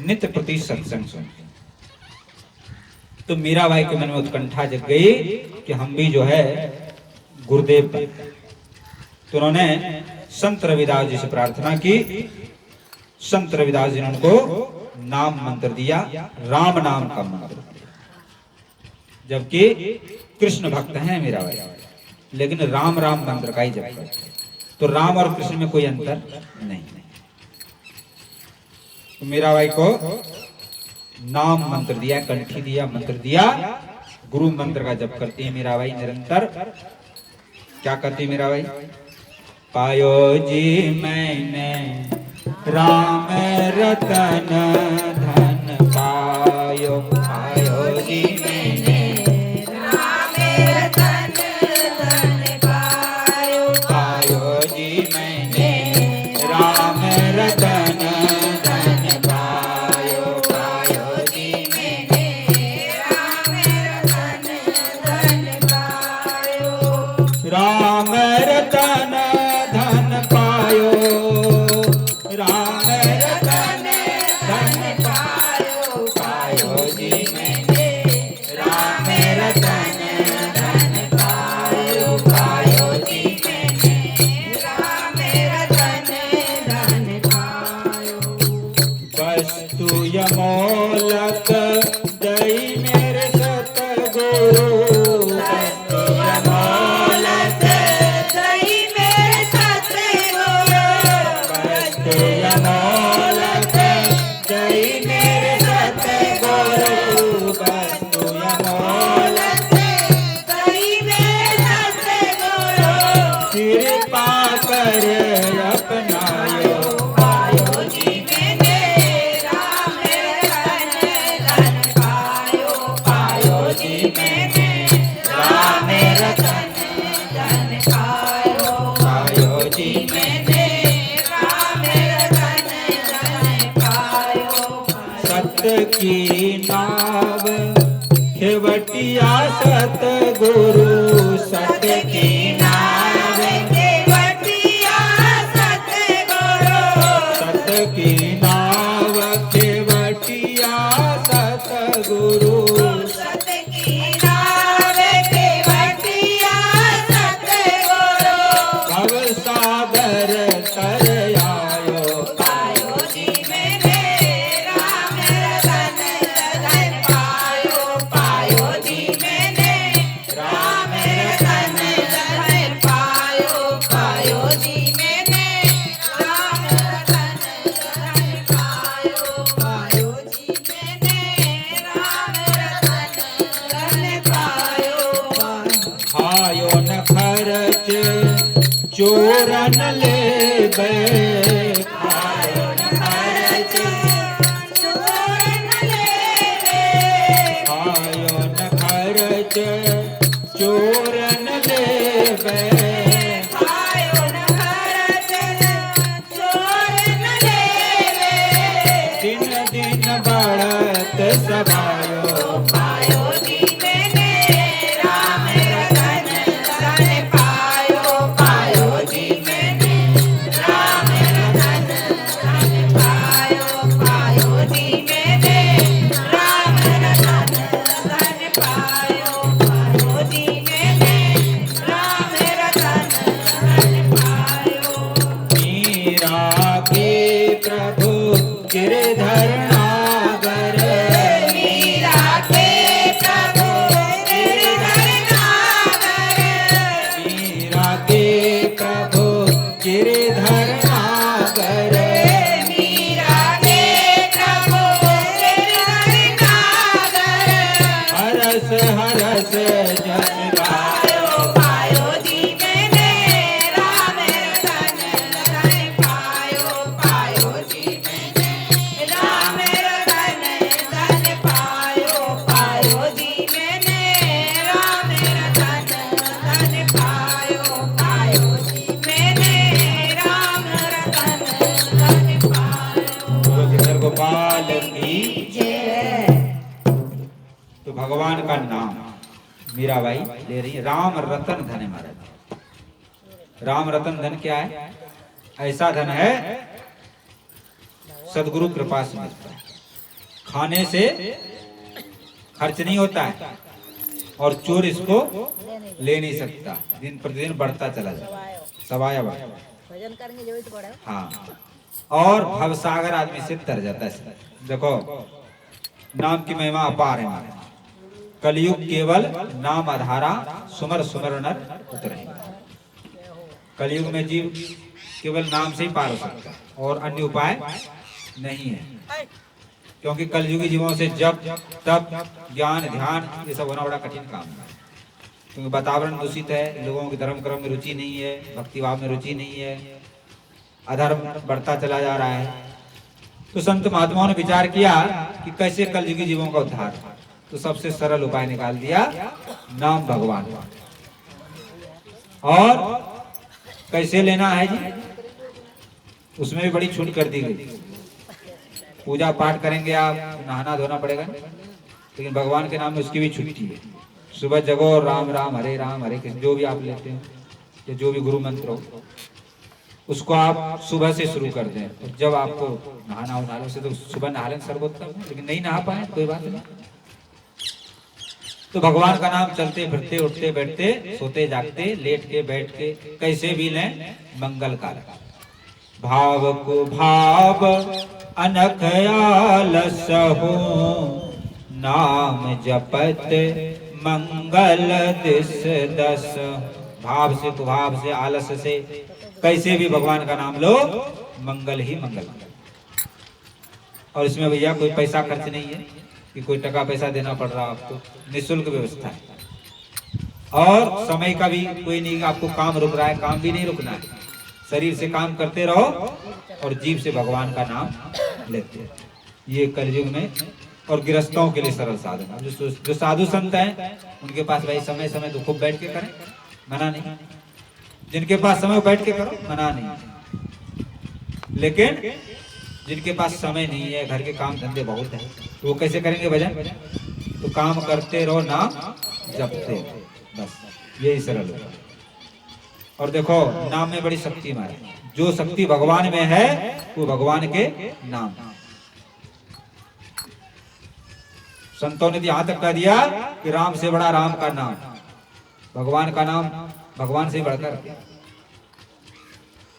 नित्य प्रति सत्संग सुनते। तो मीराबाई के मन में उत्कंठा जग गई कि हम भी जो है गुरुदेव बन। तो उन्होंने संत रविदास जी से प्रार्थना की। संत रविदास जी ने उनको नाम मंत्र दिया, राम नाम का मंत्र, जबकि कृष्ण भक्त हैं मीराबाई, लेकिन राम राम मंत्र का ही जप करते। तो राम और कृष्ण में कोई अंतर नहीं। तो मीराबाई को नाम मंत्र दिया, कंठी दिया, मंत्र दिया। गुरु मंत्र का जप करती है मीराबाई निरंतर। क्या करती है मीराबाई? पायो जी मैंने राम रतन धन पायो, पायो जी मैंने राम रतन धन पायो, पायो जी मैंने राम रतन धन पायो, पायो जी मैंने राम रतन धन पायो, राम रतन धन पायो, राम रतन धन पायो, पायो जी मैंने राम रतन धन पायो, पायो जी मैंने राम रतन धन पायो। वस्तु यमोलक दई मेरे सतगुरु, वस्तु यमोलक दई मेरे सतगुरु, वस्तु यमोलक दई मेरे सतगुरु, वस्तु यमोलक दई मेरे सतगुरु, कृपा कर अपनायो, पायो जी मैंने राम रतन धन पायो, पायो जी मैंने राम रतन धन पायो, पायो जी मैंने राम रतन धन पायो। सत्य की नाव खेवटिया सतगुरु, सत्य की नाव, केवटिया सतगुरु, सत्य की नाव खेवटिया सतगुरु, सत की नाव केवटिया सतगुरु, भव सागर तर आयो, पायो जी मैंने राम रतन धन पायो, पायो जी मैंने राम रतन धन पायो, पायो जी मैंने राम रतन धन पायो, पायो जी मैंने राम रतन धन पायो। आयो न खर्च चोरन ले बे, आयो न खर्च चोर न लेवे, आयो न खर्च चोरन ले बे, आयो न खर्च चोर न लेवे, दिन दिन बढ़त सभायो, पायो जी मैंने राम रतन धन पायो, पायो जी मैंने राम रतन धन पायो, पायो जी मैंने राम रतन धन पायो, पायो जी मैंने राम रतन धन पायो। मीरा के प्रभु गिरधर नागर, मीरा जस पायो पायो जी मैंने राम रतन धन पायो पायो जी मैंने राम रतन धन पायो पायो जी मैंने राम रतन धन पायो पायो जी मैंने राम रतन धन पायो। बोलो किशोर गोपाल की। जय। तो भगवान का नाम मीराबाई ले रही है, राम रतन धन है महाराज। राम रतन धन क्या है? ऐसा धन है सदगुरु कृपा से मिलता है, खाने से खर्च नहीं होता है और चोर इसको ले नहीं सकता, दिन प्रतिदिन बढ़ता चला जाता, सवाया बढ़ता। भजन करेंगे जो तो पड़ा। हाँ, और भवसागर आदमी से तर जाता है। देखो नाम की महिमा अपार है हमारे। कलयुग केवल नाम आधारा, सुमर सुमर नर उतरे। कलयुग में जीव केवल नाम से ही पार हो सकता है और अन्य उपाय नहीं है, क्योंकि कलयुगी जीवों से जप तप ज्ञान ध्यान ये सब होना बड़ा कठिन काम है, क्योंकि वातावरण दूषित है, लोगों की धर्म कर्म में रुचि नहीं है, भक्ति भाव में रुचि नहीं है, अधर्म बढ़ता चला जा रहा है। तो संत महात्माओं ने विचार किया कि कैसे कलयुगी जीवों का उद्धार, तो सबसे सरल उपाय निकाल दिया नाम भगवान। और कैसे लेना है जी, उसमें भी बड़ी छूट कर दी गई। पूजा पाठ करेंगे आप, नहाना धोना पड़ेगा, लेकिन भगवान के नाम में उसकी भी छुट्टी है। सुबह जगो राम राम हरे कृष्ण, जो भी आप लेते हो या जो भी गुरु मंत्र हो उसको आप सुबह से शुरू कर दें। तो जब आपको नहाना हो, नहा लो, से तो सुबह नहा लें सर्वोत्तम है, लेकिन नहीं नहा पाए कोई बात नहीं। तो भगवान का नाम चलते फिरते उठते बैठते सोते जागते लेट के बैठ के कैसे भी लें मंगल कारक। भाव को भाव अनख आलस हो, नाम जपत मंगल दिस दस। भाव से कुभाव से आलस से कैसे भी भगवान का नाम लो, मंगल ही मंगल। और इसमें भैया कोई पैसा खर्च नहीं है कि कोई टका पैसा देना पड़ रहा आपको, निःशुल्क व्यवस्था है। और समय का भी कोई नहीं, आपको काम रुक रहा है, काम भी नहीं रुकना है, शरीर से काम करते रहो और जीव से भगवान का नाम लेते रहो। ये कलयुग में और गृहस्थों के लिए सरल साधन है। जो साधु संत हैं उनके पास भाई समय समय तो खूब बैठ के करें, मना नहीं। जिनके पास समय बैठ के करो, मना नहीं। लेकिन जिनके पास समय नहीं है, घर के काम धंधे बहुत है, तो वो कैसे करेंगे भजन? तो काम करते रहो, नाम जपते रहो, बस यही सरल है। और देखो नाम में बड़ी शक्ति हमारी, जो शक्ति भगवान में है वो भगवान के नाम। संतों ने यहां तक कह दिया कि राम से बड़ा राम का नाम, भगवान का नाम भगवान से बढ़कर।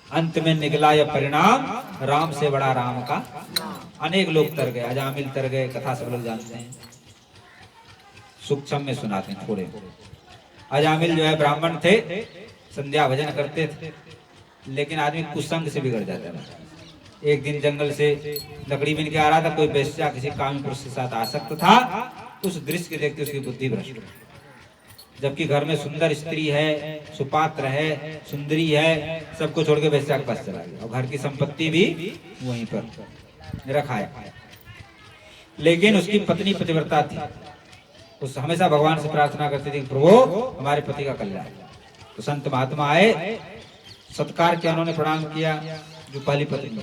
अंत में निकला यह परिणाम, राम से बड़ा राम का। अनेक लोग तर गए, अजामिल तर गए, कथा सब लोग जानते हैं, सूक्ष्म में सुनाते हैं थोड़े। अजामिल जो है ब्राह्मण थे, संध्या भजन करते थे, लेकिन आदमी कुसंग से बिगड़ जाता है। एक दिन जंगल से लकड़ी बिन के आ रहा था, कोई बेश्या किसी कामी पुरुष के साथ आसक्त था, उस दृश्य के देखते उसकी बुद्धि भ्रष्ट। जबकि घर में सुंदर स्त्री है, सुपात्र है, सुंदरी है, सबको छोड़ के बेश्या के पास चला गया और घर की संपत्ति भी वहीं पर रखा है। लेकिन उसकी पत्नी पतिव्रता थी, उस हमेशा भगवान से प्रार्थना करती थी, प्रभु हमारे पति का कल्याण। तो संत महात्मा आए, सत्कार किया, उन्होंने प्रणाम किया जो पहली पत्नी।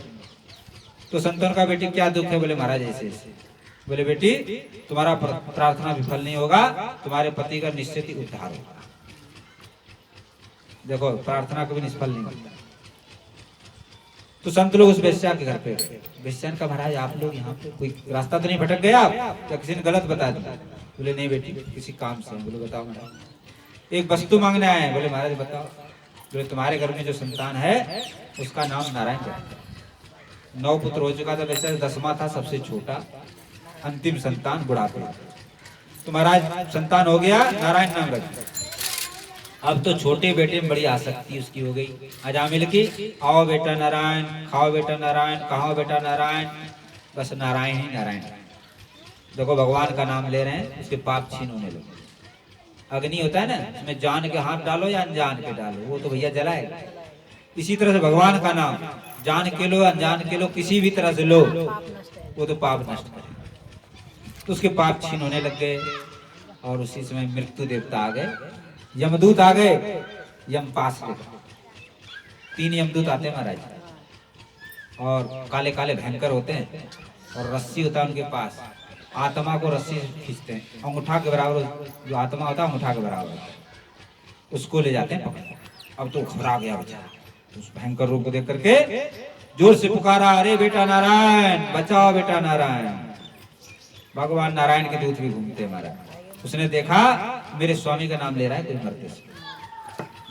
तो संतों का बेटी क्या दुख है? बोले महाराज ऐसे ऐसे। बोले बेटी तुम्हारा प्रार्थना विफल नहीं होगा, तुम्हारे पति का निश्चित ही उद्धार होगा। देखो प्रार्थना कभी निष्फल नहीं होता। तो संत लोग उस वेश्या के घर पे, वेश्या का महाराज आप लोग यहाँ पे कोई रास्ता तो नहीं भटक गया आप, या किसी ने गलत बता दिया? बोले नहीं बेटी किसी काम से। बोले बताओ महाराज। एक वस्तु मांगने आए हैं। बोले महाराज बताओ। बोले तुम्हारे घर में जो संतान है उसका नाम नारायण है। 9 पुत्र हो चुका था, वैसे 10वां था सबसे छोटा, अंतिम संतान बुढ़ापे। तो महाराज संतान हो गया, नारायण नाम रख। अब तो छोटे बेटे में बड़ी आसक्ति उसकी हो गई अजामिल की। आओ बेटा नारायण, खाओ बेटा नारायण, कहाओ बेटा नारायण, बस नारायण ही नारायण। देखो भगवान का नाम ले रहे हैं, उसके पाप छीन होने लगे। अग्नि होता है ना, उसमें जान के हाथ डालो या अनजान के डालो, वो तो भैया जलाएगा। इसी तरह से भगवान का नाम जान के लो अनजान के लो, किसी भी तरह से लो, वो तो पाप नष्ट करेगा। तो उसके पाप छीन होने लग गए और उसी समय मृत्यु देवता आ गए, यमदूत आ गए, यम पास लेकर। 3 यमदूत आते हैं महाराज, और काले काले भयंकर होते हैं, और रस्सी होता है उनके पास, आत्मा को रस्सी खींचते हैं, अंगूठा के बराबर जो आत्मा होता है अंगूठा के बराबर, उसको ले जाते हैं पकड़। अब तो घबरा गया बेचारा, उस भयंकर रूप को देख करके जोर से पुकारा, अरे बेटा नारायण बचाओ, बेटा नारायण। भगवान नारायण के दूत भी घूमते महाराज। उसने देखा मेरे स्वामी का नाम ले रहा है कोई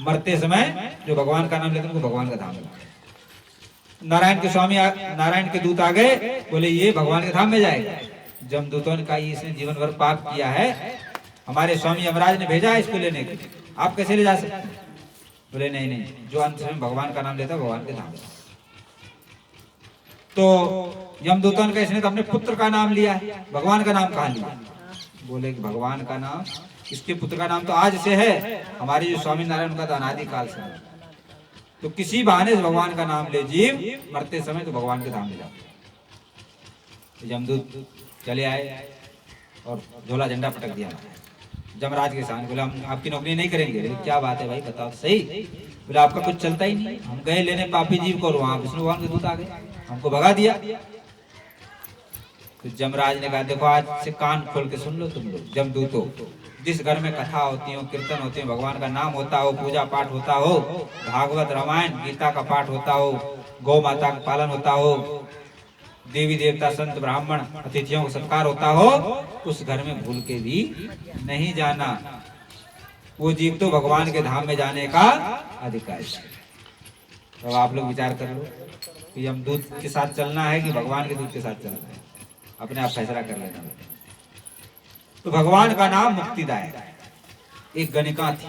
मरते समय जो भगवान का नाम लेते हैं उनको भगवान का धाम मिला। नारायण के स्वामी नारायण के दूत आ गए, बोले ये भगवान के धाम में जाएगा। जमदूतों ने कहा इसने जीवन भर पाप किया है, हमारे स्वामी यमराज ने भेजा है इसको लेने के, आप कैसे ले जा सकते हैं? बोले नहीं नहीं, जो अंत में भगवान का नाम लेता है भगवान के धाम। तो यमदूतों ने कहा इसने तो अपने पुत्र का नाम लिया है, भगवान का नाम कहाँ लिया? बोले कि भगवान का नाम, इसके पुत्र का नाम तो आज से है, हमारे जो स्वामी नारायण उनका तो अनादि काल से है। तो किसी बहाने से भगवान का नाम ले जीव मरते समय तो भगवान के धाम ले जाओ। तो यमदूत चले आए और झोला झंडा पटक दिया जमराज के सामने। बोला हम आपकी नौकरी नहीं करेंगे। क्या बात है भाई बताओ सही? बोले आपका कुछ चलता ही नहीं, हम गए लेने पापी जीव को, वहां विष्णु भगवान के दूत आ गए, हमको भगा दिया। तो जमराज ने कहा देखो आज से कान खोल के सुन लो तुम लोग जमदूतों, जिस घर में कथा होती हो, कीर्तन होते हैं, भगवान का नाम होता हो, पूजा पाठ होता हो, भागवत रामायण गीता का पाठ होता हो, गौ माता का पालन होता हो, देवी देवता संत ब्राह्मण अतिथियों का सत्कार होता हो, उस घर में भूल के भी नहीं जाना। वो जीव तो भगवान के धाम में जाने का अधिकारी है। तो आप लोग विचार कर लो कि यमदूत के साथ चलना है कि भगवान के दूत के साथ चलना है, अपने आप फैसला कर लेना। तो भगवान का नाम मुक्तिदायक है। एक गणिका थी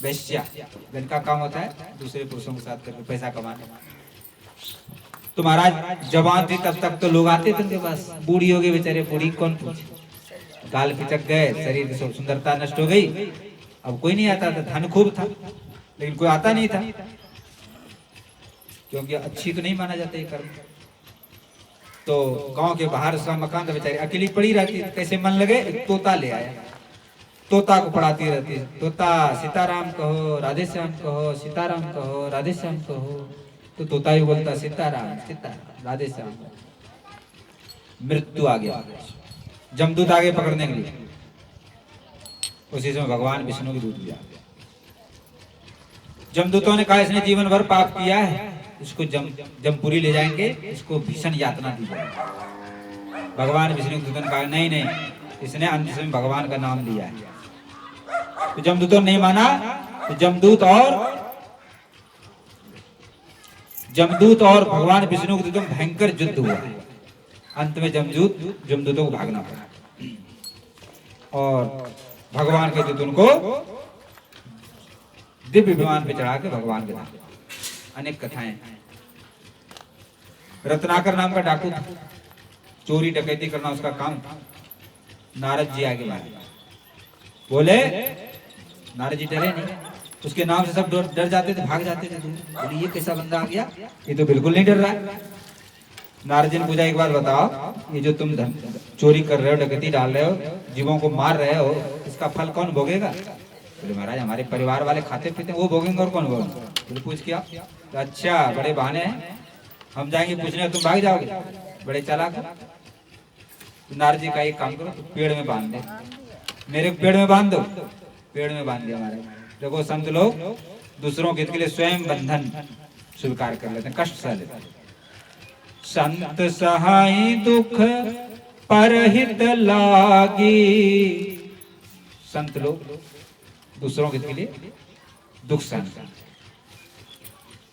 वैश्या, गणिका काम होता है दूसरे पुरुषों के साथ करके पैसा कमाना। तो महाराज जवान थी तब तक तो लोग आते थे उनके पास, बूढ़ी हो गई बेचारे, बूढ़ी कौन पूछे, गाल पिचक गए, शरीर की सुंदरता नष्ट हो गई, अब कोई नहीं आता था। धन खूब था लेकिन कोई आता नहीं था, क्योंकि अच्छी तो नहीं माना जाता ये कर्म। तो गांव के बाहर उसका मकान था, बेचारी अकेली पड़ी रहती, कैसे मन लगे एक तोता ले आया, तोता को पढ़ाती रहती, तोता सीताराम कहो राधे श्याम कहो, सीताराम कहो राधे श्याम कहो। तो तोता ही बोलता सीताराम सीताराम राधे श्याम। मृत्यु आ गया, जमदूत आगे पकड़ने के लिए, उसी समय भगवान विष्णु की दूत भी आ गया। जमदूतों ने कहा इसने जीवन भर पाप किया है, इसको जमपुरी ले जाएंगे, इसको भीषण यातना दी जाएगी। भगवान विष्णु के दूतों ने कहा नहीं नहीं, इसने अंत में भगवान का नाम लिया है। तो जमदूतों ने नहीं माना, तो जमदूत और भगवान विष्णु के दूतों भयंकर युद्ध हुआ। अंत में जमदूतों को भागना पड़ा और भगवान के दूतों को दिव्य विमान पे चढ़ा के भगवान के धाम। अनेक कथाएं। रत्नाकर नाम का डाकू था, चोरी डकैती करना उसका काम था। नारद जी आगे मारे, बोले नारद जी डरे नहीं, उसके नाम से सब डर जाते थे, भाग जाते थे। बोले ये कैसा बंदा आ गया, ये तो बिल्कुल नहीं डर रहा है। नारद जी ने पूछा एक बात बताओ, ये जो तुम चोरी कर रहे हो, डकैती डाल रहे हो, जीवों को मार रहे हो, इसका फल कौन भोगेगा? बोले महाराज हमारे परिवार वाले खाते पीते वो भोगेंगे और कौन भोगेगा? बोले पूछ किया तो अच्छा बड़े बहाने हैं, हम जाएंगे पूछने तुम भाग जाओगे, बड़े चालाक। तो नारद जी का एक काम करो, तो पेड़ में बांध दे, मेरे पेड़ में बांध दो। पेड़ में बांध दिया महाराज। देखो संत लोग दूसरों के हित के लिए स्वयं बंधन स्वीकार कर लेते हैं, कष्ट सह लेते हैं। संत सहाय दुख परहित लागी, संत लोग दूसरों के लिए दुख सहन करते।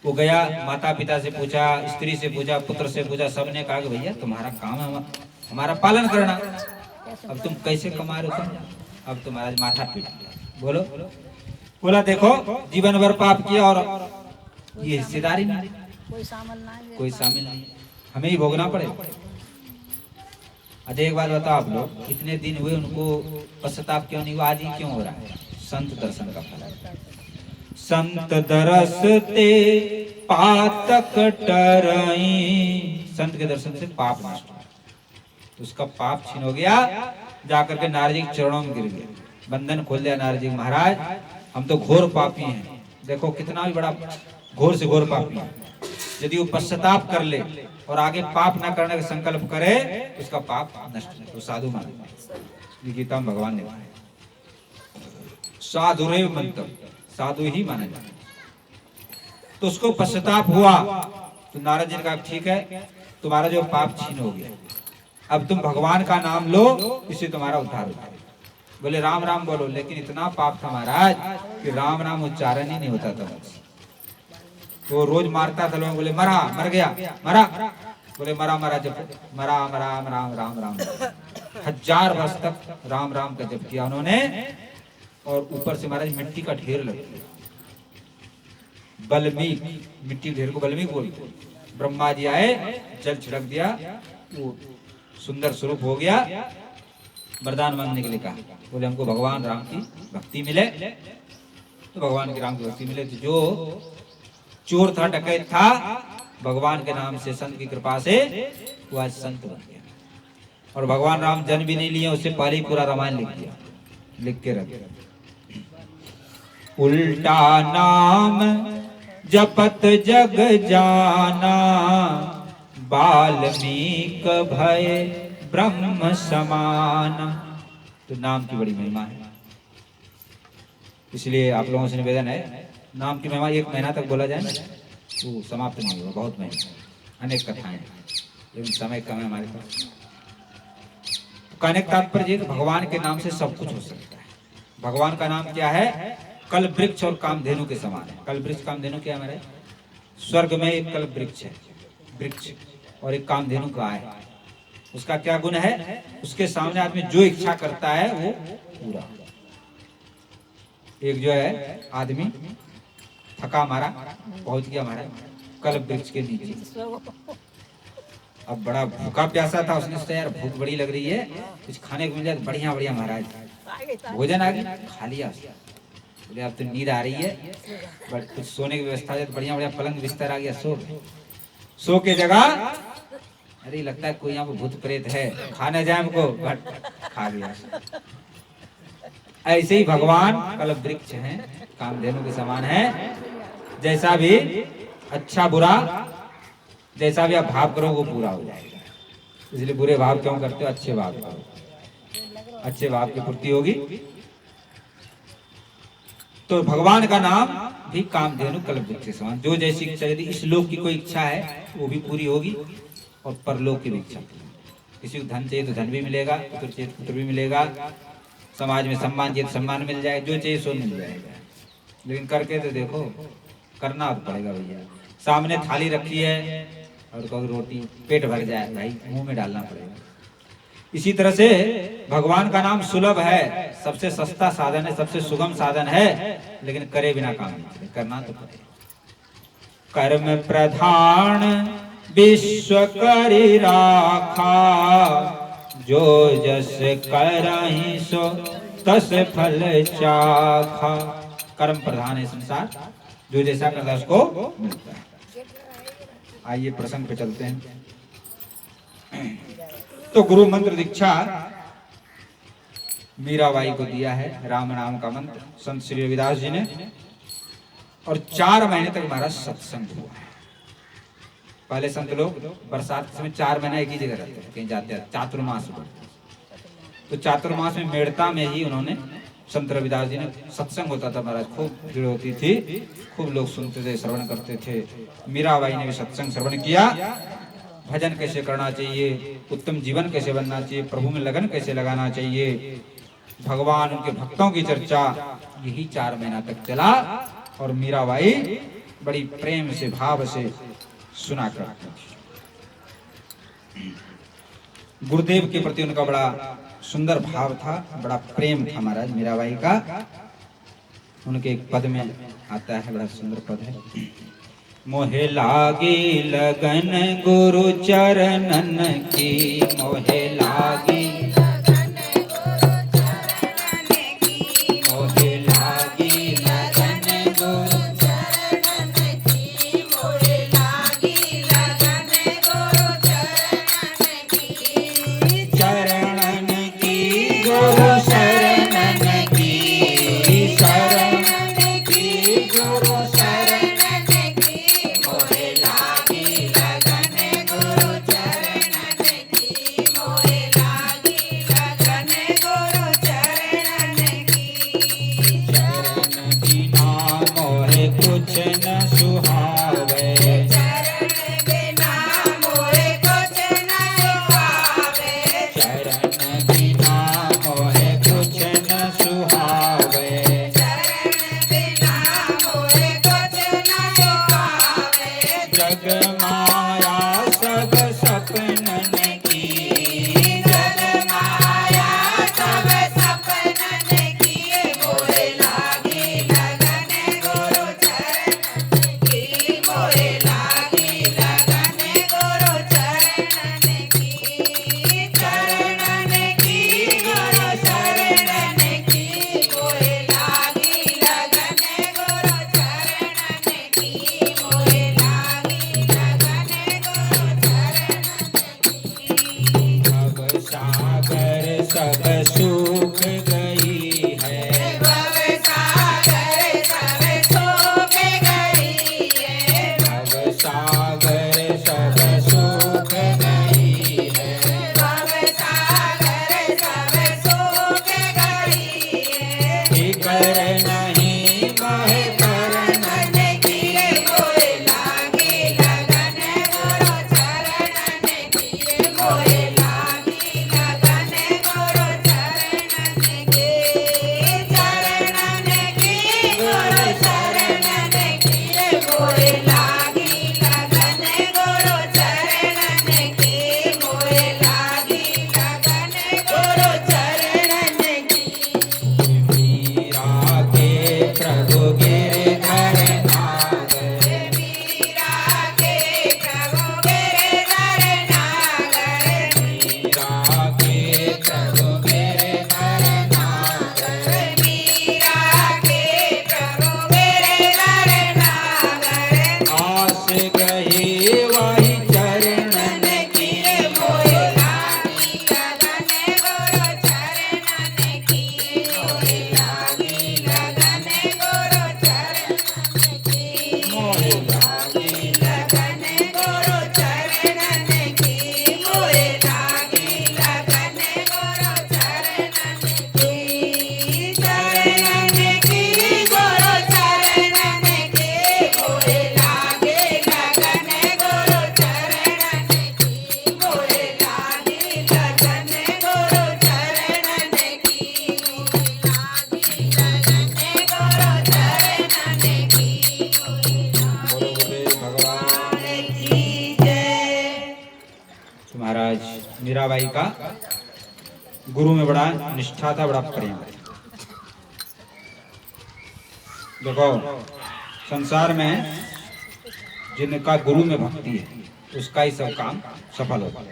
वो गया, माता पिता से पूछा, स्त्री से पूछा, पुत्र से पूछा, सबने कहा कि भैया तुम्हारा काम है हमारा पालन करना, अब तुम कैसे कमा रहे हो? अब तुम्हारा माथा पीट बोलो। बोला देखो जीवन भर पाप किया और ये हिस्सेदारी नहीं, कोई शामिल नहीं, हमें ही भोगना पड़ेगा। अच्छा एक बात बताओ, आप लोग इतने दिन हुए उनको पश्चाताप क्यों नहीं हुआ, आज ही क्यों हो रहा है? संत दर्शन का फल है। संत दरसते पातक टरई, संत के दर्शन से पाप नष्ट हो, तो उसका पाप छीन हो गया, जाकर के नारद जी के चरणों में गिर गया, बंधन खोल दिया नारद जी, महाराज हम तो घोर पापी हैं, देखो कितना भी बड़ा घोर से घोर पापी है, यदि वो पश्चाताप कर ले और आगे पाप न करने का संकल्प करे उसका पाप नष्ट नहीं, तो साधु माने, गीता में भगवान ने कहा साधुरेव मंत्र, साधु ही माना जाता। तो उसको पश्चाताप हुआ तो नारद जी ने कहा ठीक है, तुम्हारा जो पाप छीन हो गया, अब तुम भगवान का नाम लो, इससे तुम्हारा उद्धार हो जाएगा। बोले राम राम बोलो, लेकिन इतना पाप था महाराज कि राम नाम उच्चारण ही नहीं होता था मुझसे, तो रोज मारता था लोग, बोले मरा मर गया मरा, बोले मरा मरा जब मरा मरा राम राम राम, 1000 वर्ष तक राम राम का जप किया उन्होंने, और ऊपर से महाराज मिट्टी का ढेर लग गया, बल्मीक, मिट्टी ढेर को बल्मीक बोलते, ब्रह्मा जी आए जल छिड़क दिया, वो सुंदर स्वरूप हो गया, वरदान मांगने के लिए कहा, बोले हमको भगवान राम की भक्ति मिले, तो भगवान की राम की भक्ति मिले, तो जो चोर था डकैत था भगवान के नाम से संत की कृपा से वो आज संत बन गया, और भगवान राम जन्म भी नहीं लिए, उससे पहले ही पूरा रामायण लिख दिया, लिख के रख दिया। उल्टा नाम जपत जग जाना, वाल्मीक भय ब्रह्म समान, तो नाम की बड़ी महिमा है, इसलिए आप लोगों से निवेदन है, नाम की महिमा 1 महीना तक बोला जाए ना तो समाप्त नहीं होगा, बहुत महिमा, अनेक कथाएं, लेकिन समय कम है हमारे पास। कहने का तात्पर्य भगवान के नाम से सब कुछ हो सकता है। भगवान का नाम क्या है? कल वृक्ष और कामधेनु के समान है। कल वृक्ष कामधेनु क्या है हमारे? स्वर्ग में एक कल वृक्ष है, वृक्ष, और एक कामधेनु गाय है। उसका क्या गुण है? उसके सामने आदमी जो इच्छा करता है वो पूरा। एक जो है आदमी थका मारा पहुंच गया हमारा कल वृक्ष के नीचे, अब बड़ा भूखा प्यासा था, उसने सोचा यार भूख बड़ी लग रही है, कुछ खाने को मिल जाए, बढ़िया बढ़िया महाराज भोजन आ गया, खा लिया। बोले अब तो नींद आ रही है, बट कुछ सोने की व्यवस्था है, तो बढ़िया बढ़िया पलंग बिस्तर आ गया, सो के जगह, अरे लगता है कोई यहाँ पे भूत प्रेत है, खाने जाए हमको, बट खा गया। ऐसे ही भगवान कल वृक्ष हैं, कामधेनु के समान है। जैसा भी अच्छा बुरा जैसा भी आप भाव करो वो पूरा हो जाएगा। इसलिए बुरे भाव क्यों करते हो? अच्छे भाव करो, अच्छे भाव की पूर्ति होगी। तो भगवान का नाम भी कामधेनु कल्पवृक्ष के समान, जो जैसी इच्छा, यदि इस लोक की कोई इच्छा है वो भी पूरी होगी, और परलोक की भी इच्छा। किसी को धन चाहिए तो धन भी मिलेगा, पुत्र चाहिए तो पुत्र भी मिलेगा, समाज में सम्मान चाहिए तो सम्मान मिल जाएगा, जो चाहिए सो मिल जाएगा। लेकिन करके तो देखो, करना तो पड़ेगा भैया। सामने थाली रखी है और कोई रोटी, पेट भर जाए भाई, मुंह में डालना पड़ेगा। इसी तरह से भगवान का नाम सुलभ है, सबसे सस्ता साधन है, सबसे सुगम साधन है, लेकिन करे बिना काम नहीं चले, करना तो पड़ेगा। कर्म प्रधान विश्व करि राखा, जो जस करहि सो तस फल चाखा। कर्म प्रधान है संसार, जो जैसा करता है उसको मिलता है। आइए प्रसंग पे चलते हैं। तो गुरु मंत्र दीक्षा मीराबाई को दिया है, राम नाम का मंत्र संत श्री रविदास जी ने, और 4 महीने तक हमारा सत्संग हुआ है। पहले संत लोग बरसात के समय 4 महीना एक ही जगह रहते थे, कहीं जाते हैं चातुर्मास में। तो चातुर्मास में मेड़ता में ही उन्होंने, संत रविदास जी ने सत्संग होता था महाराज, खूब भीड़ होती थी, खूब लोग सुनते थे, श्रवण करते थे। मीराबाई ने भी सत्संग श्रवण किया, भजन कैसे करना चाहिए, उत्तम जीवन कैसे बनना चाहिए, प्रभु में लगन कैसे लगाना चाहिए, भगवान उनके भक्तों की चर्चा, यही 4 महीना तक चला। और मीराबाई बड़ी प्रेम से भाव से सुना करती थी। गुरुदेव के प्रति उनका बड़ा सुंदर भाव था, बड़ा प्रेम था महाराज मीराबाई का। उनके एक पद में आता है, बड़ा सुंदर पद है, मोहे लागी लगन गुरु चरणन की, मोहे लागी लगन गुरु चरणन की, मोहे लागी मीराबाई का गुरु में बड़ा निष्ठा था, बड़ा प्रेम। देखो संसार में जिनका गुरु में भक्ति है उसका ही सब काम सफल होगा।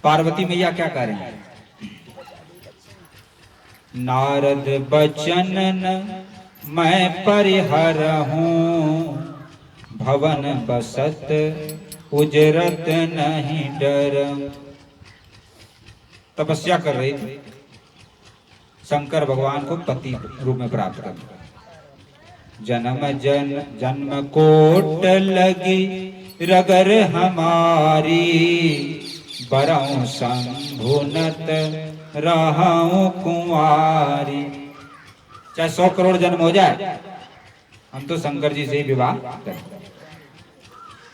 पार्वती मैया क्या कह रहे हैं? नारद बचन मैं परिहर हूँ, भवन बसत उजरत नहीं डर। तपस्या कर रही थी शंकर भगवान को पति रूप में प्राप्त करना। जन्म कोट लगी रगर हमारी, बरऊं शंभुनत रहूं कुंवारी। चाहे 100 करोड़ जन्म हो जाए, हम तो शंकर जी से ही विवाह करें।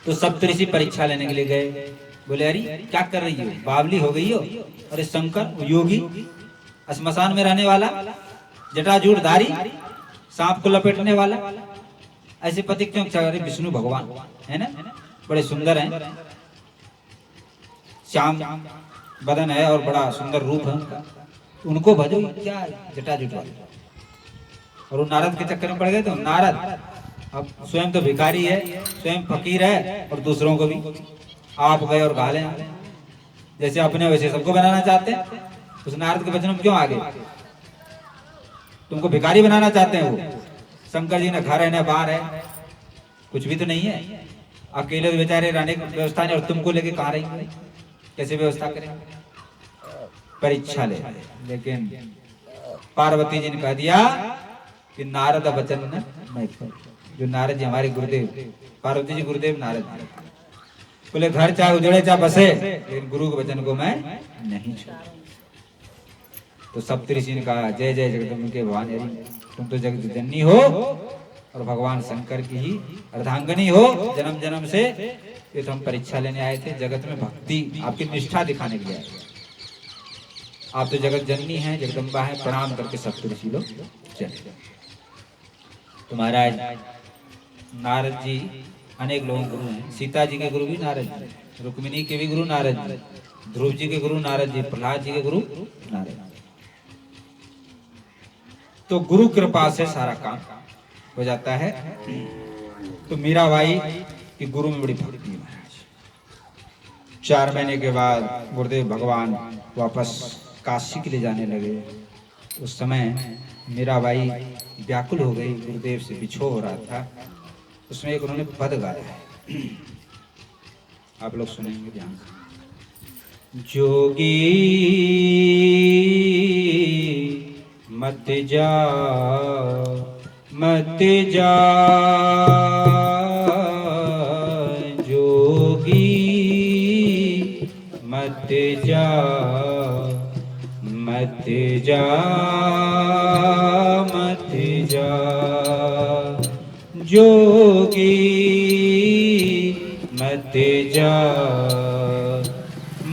तो सप्तऋषि परीक्षा लेने के लिए गए। बोले अरे क्या कर रही हो, बावली हो गई हो? अरे शंकर योगी, श्मशान में रहने वाला, जटाजूटधारी, सांप को लपेटने वाला, ऐसे पति क्यों? अरे विष्णु भगवान है ना, बड़े सुंदर हैं, श्याम बदन है और बड़ा सुंदर रूप है उनका, उनको भजो। क्या जटाजूट वाले? और वो नारद के चक्कर में पड़ गए। तो नारद अब स्वयं तो भिखारी है, स्वयं फकीर है, और दूसरों को भी आप गए और गाले। जैसे अपने वैसे सबको बनाना चाहते हैं। उस नारद के वचन में क्यों आ गए? तुमको भिखारी बनाना चाहते हैं वो। शंकर जी ने घर है, न बाहर है, कुछ भी तो नहीं है। अकेले बेचारे रहने की व्यवस्था नहीं, और तुमको लेके कहाँ रहेंगे? कैसे व्यवस्था करेंगे? परीक्षा ले। लेकिन पार्वती जी ने कह दिया कि नारद वचन न मैं, जो नारद जी हमारे गुरुदेव, पार्वती जी गुरुदेव नारद जी बोले घर चाहे उजड़े चाहे बसे, लेकिन गुरु के वचन को मैं नहीं छोड़। तो सप्तऋषि ने कहा जय जय जगदम्बे के भवानी, तुम तो जगत जननी हो और भगवान शंकर की ही अर्धांगनी हो जन्म जन्म से। ये तो हम परीक्षा लेने आए थे, जगत में भक्ति आपकी निष्ठा दिखाने के लिए आए। आप तो जगत जननी हैं, जगदम्बा है। प्रणाम करके सप्तऋषि लोग चले। तो महाराज नारद जी अनेक लोगों के गुरु हैं। सीता जी के गुरु भी नारद जी, रुक्मिणी के भी गुरु नारद जी, ध्रुव जी के गुरु नारद जी, प्रहलाद जी के गुरु नारद जी। तो गुरु कृपा से सारा काम हो जाता है। तो मीराबाई की गुरु में बड़ी भक्ति है महाराज। 4 महीने के बाद गुरुदेव भगवान वापस काशी के लिए जाने लगे। उस समय मीराबाई व्याकुल हो गई, गुरुदेव से बिछो हो रहा था। उसमें एक उन्होंने पद गाया है, आप लोग सुनेंगे ध्यान से। जोगी मत जा मत जा, जोगी मत जा मत जा मत जा, जोगी मत जा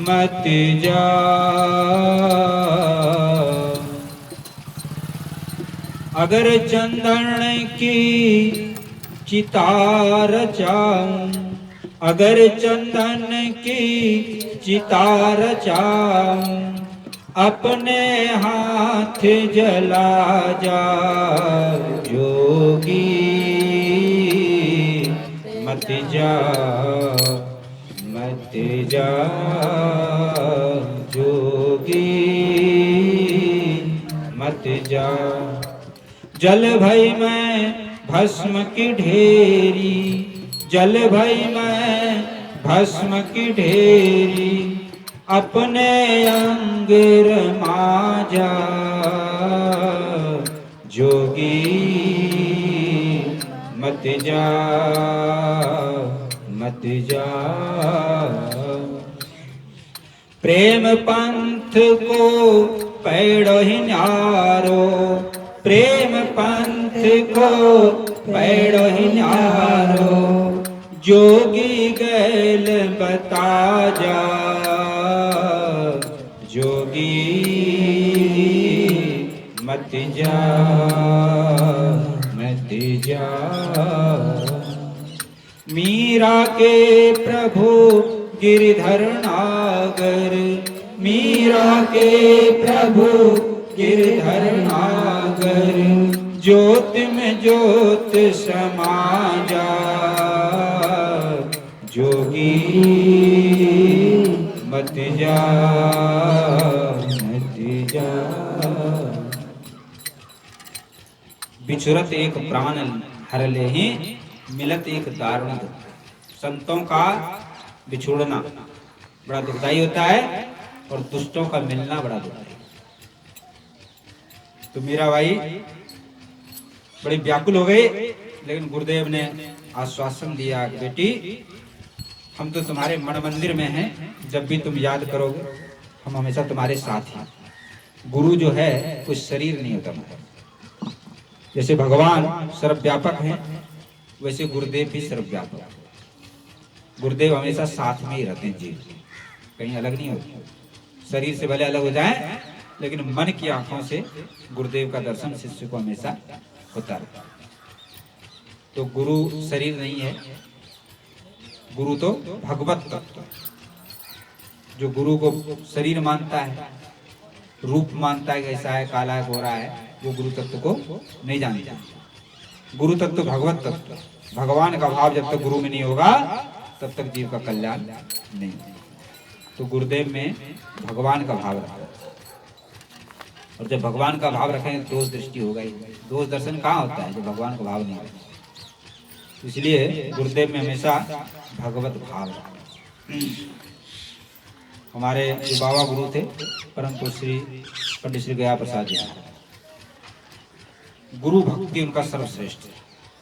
मत जा। अगर चंदन की चितार चाऊं, अगर चंदन की चितार चाऊं, अपने हाथ जला जा, जोगी मत जा मत जा, जोगी मत जा। जल भई मैं भस्म की ढेरी, जल भई मैं भस्म की ढेरी, अपने अंग रमाजा, जोगी मत जा मत जा। प्रेम पंथ को पैड़ो ही न्यारो, प्रेम पंथ को पैड़ो ही न्यारो, जोगी गैल बता जा, जोगी मत जा मत जा। मीरा के प्रभु गिरधर नागर, मीरा के प्रभु गिरधर नागर, ज्योत में ज्योत समा जा, जोगी मत जा मत जा। बिछुरत एक प्राण हर लेहि, मिलत एक दारुण दुख। संतों का बिछुड़ना बड़ा दुखदाई होता है और दुष्टों का मिलना बड़ा दुखदाई। तो मीरा बाई बड़ी व्याकुल हो गई, लेकिन गुरुदेव ने आश्वासन दिया, बेटी हम तो तुम्हारे मन मंदिर में हैं, जब भी तुम याद करोगे हम हमेशा तुम्हारे साथ हैं। गुरु जो है कुछ शरीर नहीं होता हमारा। जैसे भगवान सर्वव्यापक हैं, वैसे गुरुदेव भी सर्वव्यापक। गुरुदेव हमेशा साथ में ही रहते हैं, जी कहीं अलग नहीं होते। शरीर से भले अलग हो जाएं, लेकिन मन की आंखों से गुरुदेव का दर्शन शिष्य को हमेशा होता रहता। तो गुरु शरीर नहीं है, गुरु तो भगवत तत्व। जो गुरु को शरीर मानता है, रूप मानता है, कैसा है, काला है, गोरा है, वो गुरु तत्व को नहीं जानता। गुरु तत्व भगवत तत्व। भगवान का भाव जब तक गुरु में नहीं होगा तब तक जीव का कल्याण नहीं। तो गुरुदेव में भगवान का भाव रखा, और जब भगवान का भाव रखेंगे दोष दृष्टि होगा ही। दोष दर्शन कहाँ होता है जब भगवान का भाव नहीं होता। इसलिए गुरुदेव में हमेशा भगवत भाव रखा। हमारे जो बाबा गुरु थे परम श्री पंडित श्री गया प्रसाद जी, गुरु भक्ति उनका सर्वश्रेष्ठ है।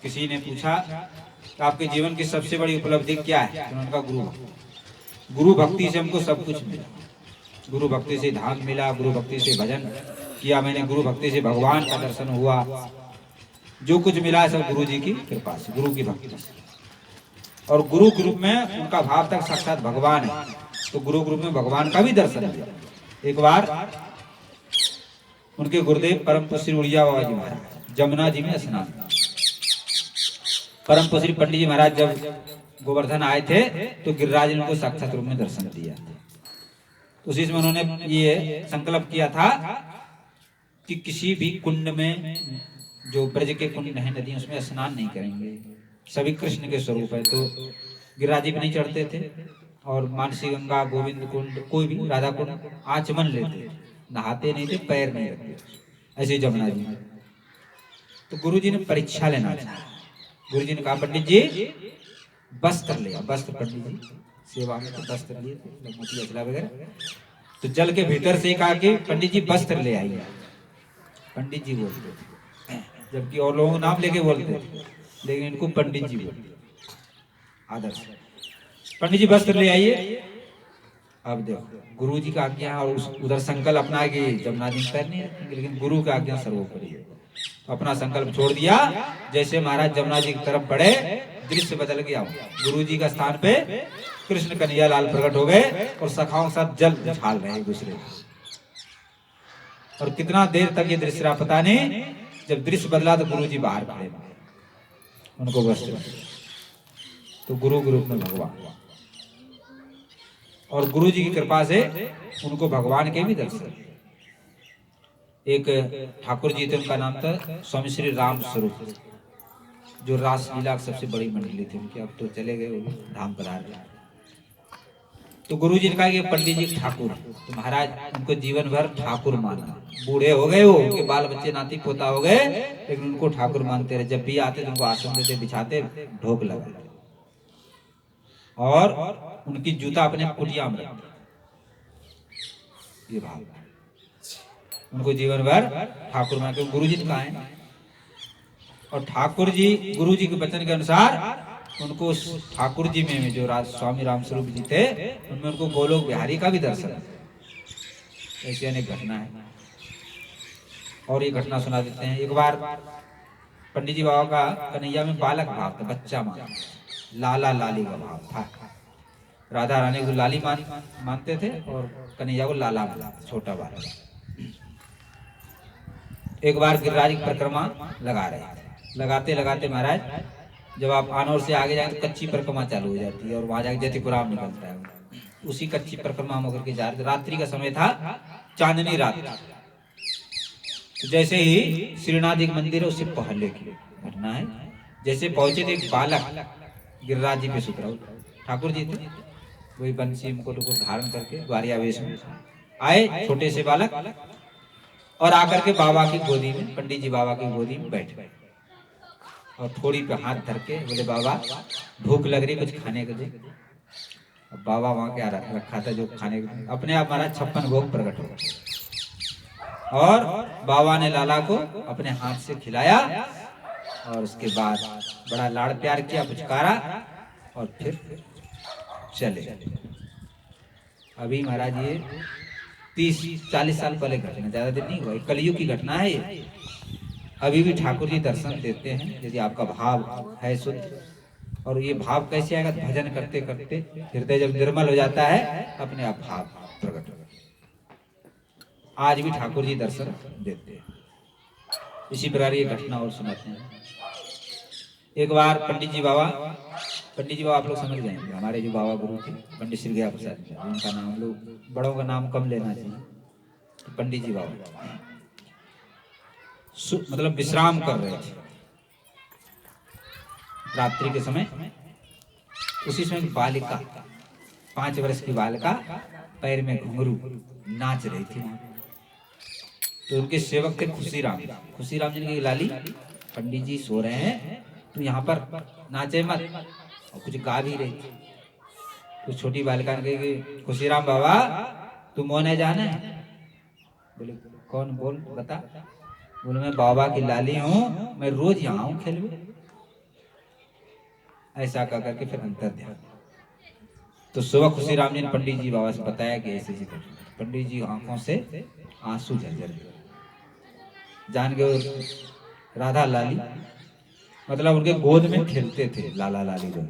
किसी ने पूछा कि आपके जीवन की सबसे बड़ी उपलब्धि क्या है, तो उनका गुरु भक्ति। गुरु भक्ति से हमको सब कुछ मिला। गुरु भक्ति से धाम मिला, गुरु भक्ति से भजन किया मैंने, गुरु भक्ति से भगवान का दर्शन हुआ। जो कुछ मिला है सब गुरु जी की कृपा से, गुरु की भक्ति से। और गुरु ग्रुप में उनका भाव तक साक्षात भगवान है, तो गुरु ग्रुप में भगवान का भी दर्शन हुआ। एक बार उनके गुरुदेव परम श्री उड़िया बाबा जी महाराज जमुना जी में स्नान, परम श्री पंडित जी महाराज जब गोवर्धन आए थे तो गिरिराज ने उनको साक्षात रूप में दर्शन दिया। उसी में उन्होंने ये संकल्प किया था कि किसी भी कुंड में, जो ब्रज के कुंड है, नदी, उसमें स्नान नहीं करेंगे, सभी कृष्ण के स्वरूप है। तो गिरिराज जी पे नहीं चढ़ते थे, और मानसी गंगा, गोविंद कुंड, कोई भी राधा कुंड आचमन लेते, नहाते नहीं थे, पैर नहीं रखते। ऐसे जमुना जी। तो गुरु जी ने परीक्षा लेना था। गुरु जी ने कहा पंडित जी वस्त्र लिया, वस्त्र पंडित जी सेवा में तो वस्त्र लिए थे, लखमती अचला वगैरह। तो जल के भीतर से कहा कि पंडित जी वस्त्र ले आइए। पंडित जी बोलते थे, जबकि और लोगों का नाम लेके बोलते थे, लेकिन इनको पंडित जी बोलते आदर से। पंडित जी वस्त्र ले आइए। अब देखो गुरु जी का आज्ञा, और उधर संकल्प अपना कि जमुना जी पैर नहीं रखेंगे, लेकिन गुरु का आज्ञा सर्वोपरि है। तो अपना संकल्प छोड़ दिया। जैसे महाराज जमुना जी की तरफ बढ़े, दृश्य बदल गया। गुरु जी का स्थान पे कृष्ण कन्हैया लाल प्रकट हो गए और सखाओं के साथ जल उछाल रहे एक दूसरे को। और कितना देर तक ये दृश्य रहा पता नहीं। जब दृश्य बदला तो गुरु जी बाहर खड़े, उनको वस्त्र। तो गुरु ग्रुप में भगवान, और गुरु जी की कृपा से उनको भगवान के भी दर्शन। एक ठाकुर जी थे, उनका नाम था स्वामी श्री राम स्वरूप, जो रासलीला की सबसे बड़ी मंडली थी उनकी। अब तो चले गए, वो धाम पधार गए। तो गुरु जी ने कहा कि पंडित जी ठाकुर, तो महाराज उनको जीवन भर ठाकुर माना। बूढ़े हो गए वो, उनके बाल बच्चे नाती पोता हो गए, लेकिन उनको ठाकुर मानते रहे। जब भी आते तो उनको आसन देते, बिछाते, ढोक लगाते, और उनकी जूता अपने कुटिया में रखते। ये भाव उनको जीवन भर ठाकुर मान के। गुरु जी कहा है, और ठाकुर जी गुरु जी के वचन के अनुसार उनको ठाकुर जी में जो स्वामी राम स्वरूप जी थे, उनमें उनको गोलोक बिहारी का भी दर्शन है। ऐसी अनेक घटना है, और ये घटना सुना देते हैं। एक बार पंडित जी बाबा का कन्हैया में बालक भाव था, बच्चा मान, लाला लाली का भाव था। राधा रानी को लाली मानते थे और कन्हैया को लाला मानते, छोटा बालक। एक बार गिरिराज की परिक्रमा लगा रहे थे, लगाते लगाते महाराज जब आप आनौर से आगे जाए तो कच्ची परिक्रमा चालू हो जाती है, और वहां जाके जतिपुराम निकलता है। उसी कच्ची परिक्रमा होकर के जा रहे थे। रात्रि का समय था, चांदनी रात। तो जैसे ही श्रीनाथ एक मंदिर है, उससे पहले की घटना है। जैसे पहुंचे थे, एक बालक गिरिराज जी पे सुतरा, ठाकुर जी थे, वही बंसी मुकुट को धारण करके द्वारिया वेश में आए, छोटे से बालक, और आकर के बाबा की गोदी में, पंडित जी बाबा की गोदी में बैठ गए और थोड़ी पे हाथ धर के बोले, बाबा भूख लग रही, कुछ खाने को दे। अब बाबा वहां क्या रखा था जो खाने को, अपने आप महाराज 56 भोग प्रकट हो गए और बाबा ने लाला को अपने हाथ से खिलाया और उसके बाद बड़ा लाड़ प्यार किया, पुचकारा और फिर चले। अभी महाराज ये 30-40 साल पहले घटना, ज्यादा दिन नहीं हुआ, कलयुग की घटना है ये। अभी भी ठाकुर जी दर्शन देते हैं यदि आपका भाव है शुद्ध। और ये भाव कैसे आएगा? भजन करते करते हृदय जब निर्मल हो जाता है, अपने आप भाव प्रकट होगा। आज भी ठाकुर जी दर्शन देते हैं। इसी प्रकार ये घटना और सुनाते हैं। एक बार पंडित जी बाबा आप लोग समझ जाएंगे, हमारे जो बाबा गुरु थे पंडित श्री गया प्रसाद जी, उनका नाम, लोग बड़ों का नाम कम लेना चाहिए। तो पंडित जी बाबा मतलब विश्राम कर रहे थे रात्रि के समय। उसी समय बालिका, 5 वर्ष की बालिका, पैर में घुंघरू, नाच रही थी वहां। तो उनके सेवक थे खुशीराम जी की लाली, पंडित जी सो रहे हैं, तो यहाँ पर नाचे मत, और कुछ गा भी रही थी। तो छोटी बालिका ने कही, खुशीराम बाबा तू मोने जाना है? बोले कौन, बोल बता। बोले मैं बाबा की लाली हूँ, मैं रोज यहाँ हूँ खेलने। ऐसा कह करके फिर अंतर ध्यान। तो सुबह खुशीराम जी ने पंडित जी बाबा से बताया कि ऐसे ऐसी घटना। पंडित जी आंखों से आंसू झरझर जान गए। राधा लाली मतलब उनके गोद में खेलते थे, लाला लाली जो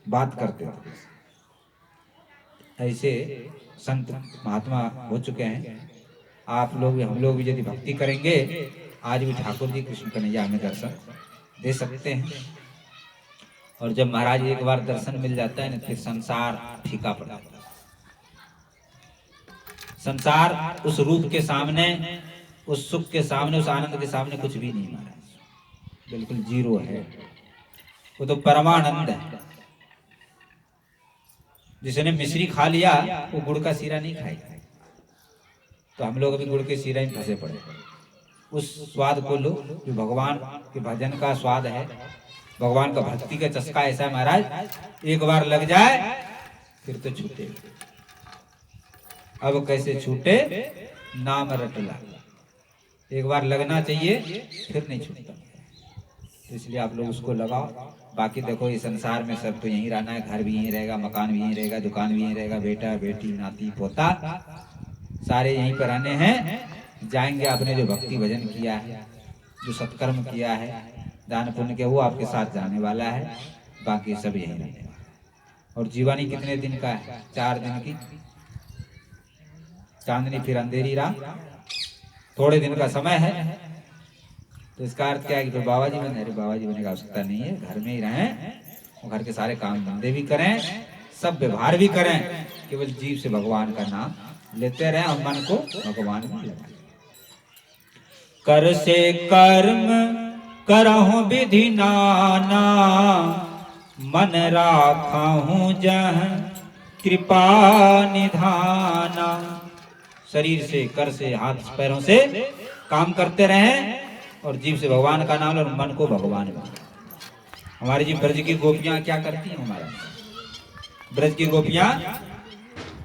बात करते थे। ऐसे संत महात्मा हो चुके हैं। आप लोग, हम लोग भी यदि भक्ति करेंगे, आज भी ठाकुर जी कृष्ण कन्हैया हमें दर्शन दे सकते हैं। और जब महाराज एक बार दर्शन मिल जाता है ना, फिर संसार फीका पड़ जाता है। संसार उस रूप के सामने, उस सुख के सामने, उस आनंद के सामने कुछ भी नहीं महाराज, बिल्कुल जीरो है। वो तो परमानंद है। जिसने मिश्री खा लिया वो गुड़ का सीरा नहीं खाएगा। तो हम लोग अभी गुड़ के सीरा में फंसे पड़े। उस स्वाद को लो जो भगवान के भजन का स्वाद है, भगवान का भक्ति का चस्का ऐसा है महाराज, एक बार लग जाए फिर तो छूटे। अब कैसे छूटे? नाम रटला, एक बार लगना चाहिए फिर नहीं छूटता। तो इसलिए आप लोग उसको लगाओ। बाकी देखो ये संसार में सब तो यहीं रहना है, घर भी यहीं रहेगा, मकान भी यहीं रहेगा, दुकान भी यहीं रहेगा, बेटा बेटी नाती पोता सारे यहीं पर आने हैं। जाएंगे आपने जो भक्ति भजन किया है, जो सत्कर्म किया है, दान पुण्य के, वो आपके साथ जाने वाला है। बाकी सब यहीं रहने वाला है। और जीवानी कितने दिन का है? 4 दिन की। चांदनी फिर अंधेरी रात, थोड़े दिन का समय है। तो इसका अर्थ क्या है कि तो बाबा जी बने? अरे बाबा जी बनने की आवश्यकता नहीं है, घर में ही रहें, घर के सारे काम धंधे भी करें, सब व्यवहार भी करें, केवल जीव से भगवान का नाम लेते रहें और मन को भगवान में लगाएं। कर से कर्म करहु विधि नाना, मन राखहु जह कृपा निधाना। शरीर से, कर से, हाथ पैरों से काम करते रहें और जीव से भगवान का नाम और मन को भगवान में। हमारी जी ब्रज की गोपियां क्या करती हैं? हमारा ब्रज की गोपियां,